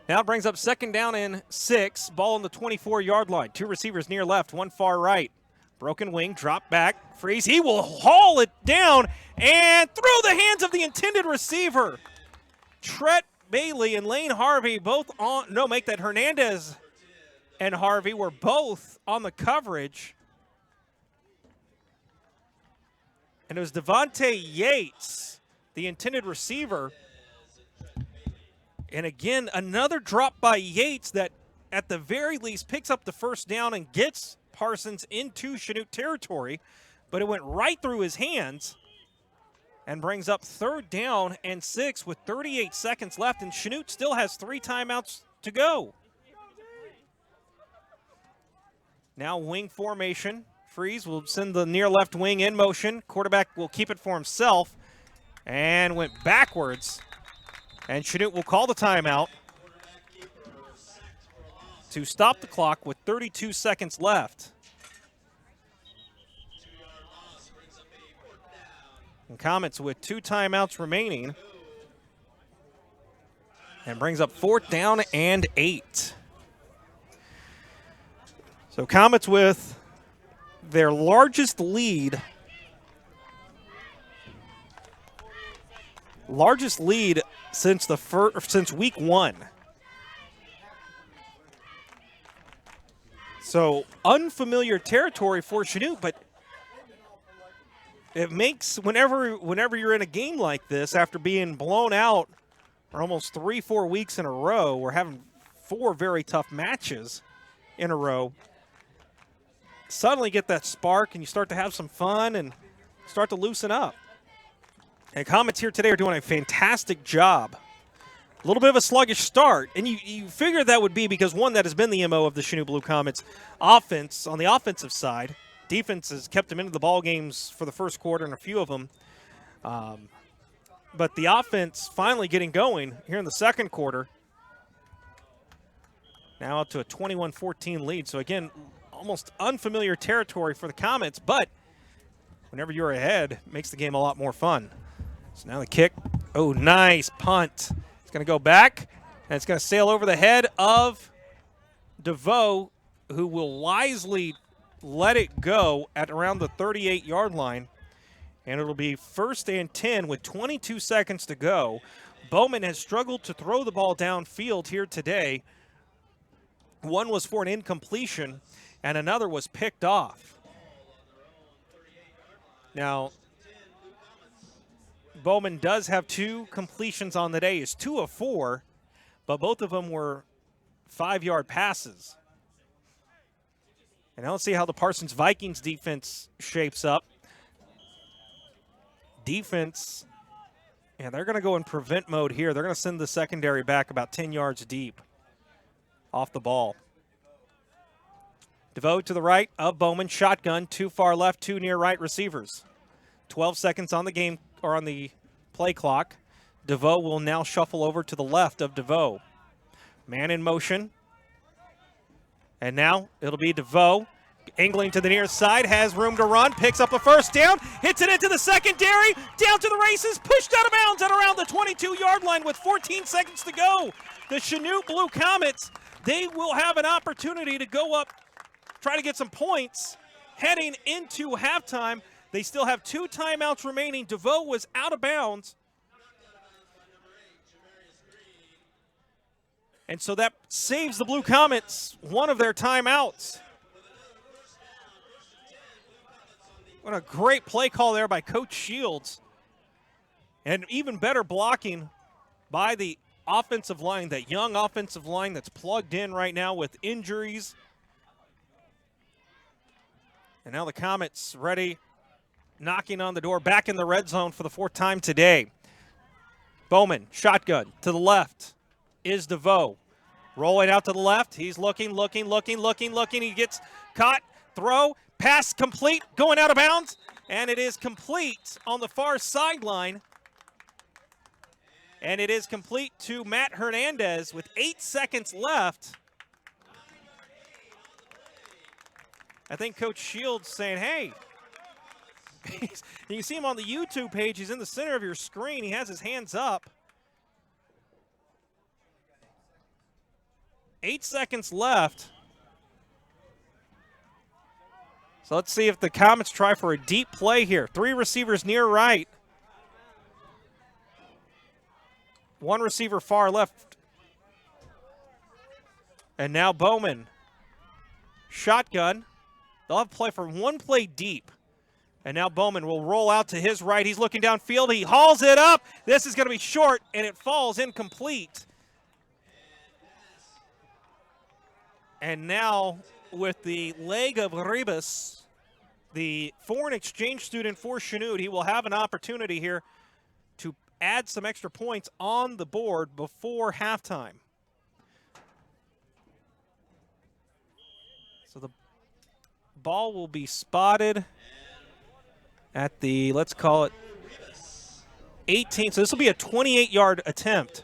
Now it brings up 2nd down and 6. Ball on the 24-yard line. 2 receivers near left, 1 far right. Broken wing, drop back. Freeze, he will haul it down and through the hands of the intended receiver. Tret Bailey and Lane Harvey both on, no, make that Hernandez and Harvey were both on the coverage. And it was Devontae Yates, the intended receiver. And again, another drop by Yates that at the very least picks up the first down and gets Parsons into Chanute territory, but it went right through his hands and brings up 3rd down and 6 with 38 seconds left, and Chanute still has 3 timeouts to go. Now wing formation. Freeze will send the near left wing in motion. Quarterback will keep it for himself and went backwards. And Chanute will call the timeout to stop the clock with 32 seconds left. And Comets with 2 timeouts remaining. And brings up 4th down and 8. So Comets with their largest lead since week 1. So unfamiliar territory for Chanute, but it makes whenever you're in a game like this after being blown out for almost 3-4 weeks in a row, we're having 4 very tough matches in a row. Suddenly get that spark and you start to have some fun and start to loosen up. And Comets here today are doing a fantastic job. A little bit of a sluggish start, and you figured that would be because, one, that has been the MO of the Chanute Blue Comets offense on the offensive side. Defense has kept them into the ball games for the first quarter and a few of them. But the offense finally getting going here in the second quarter. Now up to a 21-14 lead. So, again, almost unfamiliar territory for the Comets, but whenever you're ahead, it makes the game a lot more fun. So now the kick. Oh, nice punt. It's going to go back, and it's going to sail over the head of DeVoe, who will wisely let it go at around the 38-yard line. And it'll be 1st and 10 with 22 seconds to go. Bowman has struggled to throw the ball downfield here today. One was for an incompletion, and another was picked off. Now, Bowman does have 2 completions on the day. He's 2 of 4, but both of them were 5-yard passes. And now let's see how the Parsons Vikings defense shapes up. Defense, and they're going to go in prevent mode here. They're going to send the secondary back about 10 yards deep off the ball. DeVoe to the right of Bowman. Shotgun, 2 far left, 2 near right receivers. 12 seconds on the game, or on the play clock. DeVoe will now shuffle over to the left of DeVoe. Man in motion. And now it'll be DeVoe. Angling to the near side, has room to run, picks up a first down, hits it into the secondary, down to the races, pushed out of bounds at around the 22-yard line with 14 seconds to go. The Chanute Blue Comets, they will have an opportunity to go up, try to get some points. Heading into halftime, they still have 2 timeouts remaining. DeVoe was out of bounds. And so that saves the Blue Comets one of their timeouts. What a great play call there by Coach Shields. And even better blocking by the offensive line, that young offensive line that's plugged in right now with injuries. And now the Comets ready, knocking on the door, back in the red zone for the 4th time today. Bowman, shotgun to the left is DeVoe. Rolling out to the left. He's looking. He gets caught. Throw. Pass complete. Going out of bounds. And it is complete on the far sideline. And it is complete to Matt Hernandez with 8 seconds left. I think Coach Shields saying, hey, you can see him on the YouTube page. He's in the center of your screen. He has his hands up. 8 seconds left. So let's see if the Comets try for a deep play here. 3 receivers near right. 1 receiver far left. And now Bowman. Shotgun. They'll have play for 1 play deep. And now Bowman will roll out to his right. He's looking downfield. He hauls it up. This is going to be short, and it falls incomplete. And now with the leg of Ribas, the foreign exchange student for Chanute, he will have an opportunity here to add some extra points on the board before halftime. So the ball will be spotted at the, let's call it 18. So this will be a 28-yard attempt.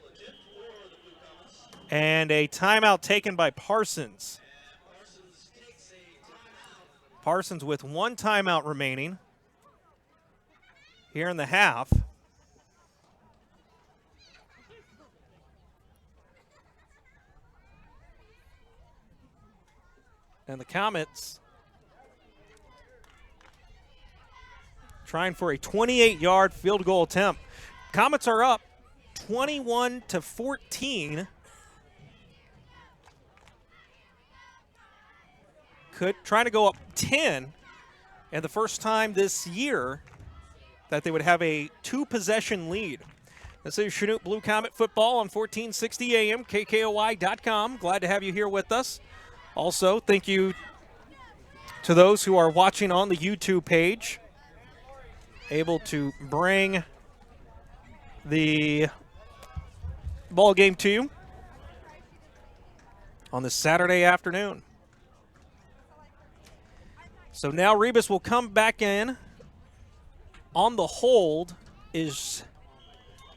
And a timeout taken by Parsons. Parsons with 1 timeout remaining here in the half. And the Comets trying for a 28-yard field goal attempt. Comets are up 21-14. Trying to go up 10, and the first time this year that they would have a 2-possession lead. This is Chanute Blue Comet football on 1460 AM, KKOI.com. Glad to have you here with us. Also, thank you to those who are watching on the YouTube page, able to bring the ball game to you on this Saturday afternoon. So now Ribas will come back in. On the hold is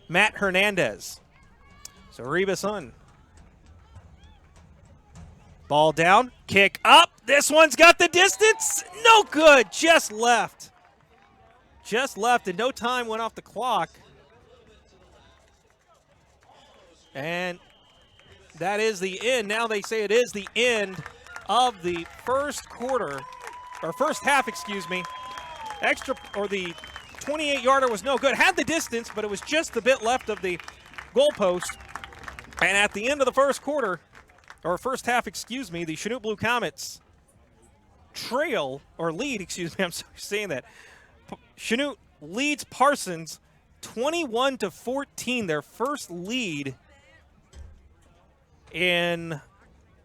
Matt Hernandez. So Ribas on. Ball down, kick up. This one's got the distance. No good, just left. Just left, and no time went off the clock. And that is the end. Now they say it is the end of the first quarter. Or first half, excuse me. Extra, or the 28-yarder was no good. Had the distance, but it was just a bit left of the goalpost. And at the end of the first quarter, or first half, excuse me, the Chanute Blue Comets trail, or lead, excuse me, I'm sorry saying that. Chanute leads Parsons 21-14, their first lead in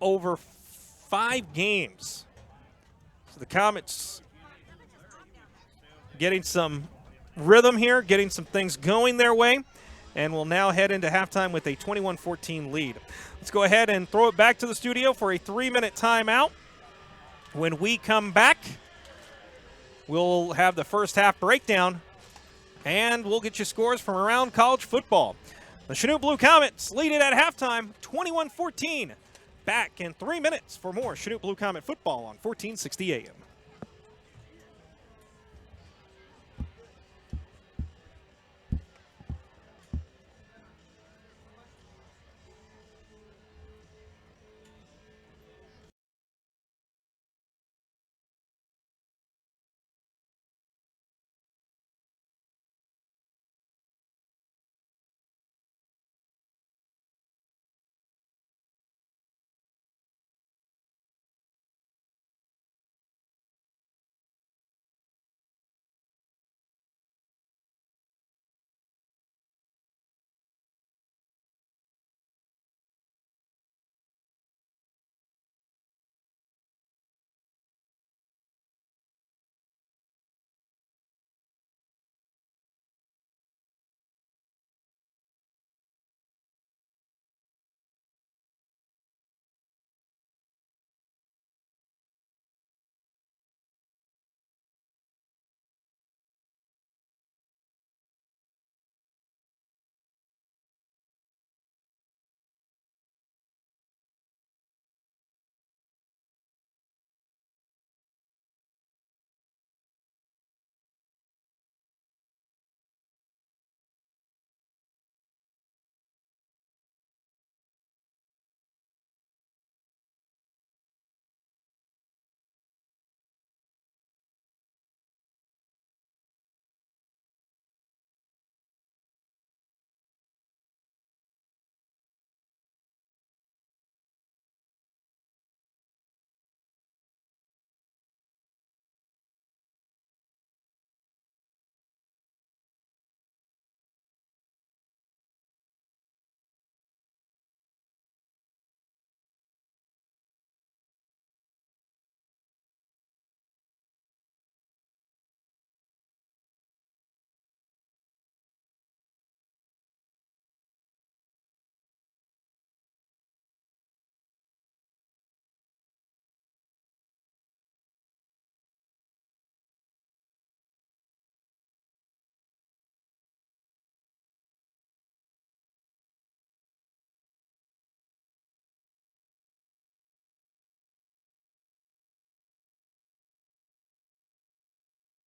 over 5 games. The Comets getting some rhythm here, getting some things going their way, and will now head into halftime with a 21-14 lead. Let's go ahead and throw it back to the studio for a 3-minute timeout. When we come back, we'll have the first half breakdown, and we'll get you scores from around college football. The Chanute Blue Comets lead it at halftime, 21-14. Back in 3 minutes for more Chanute Blue Comet football on 1460 AM.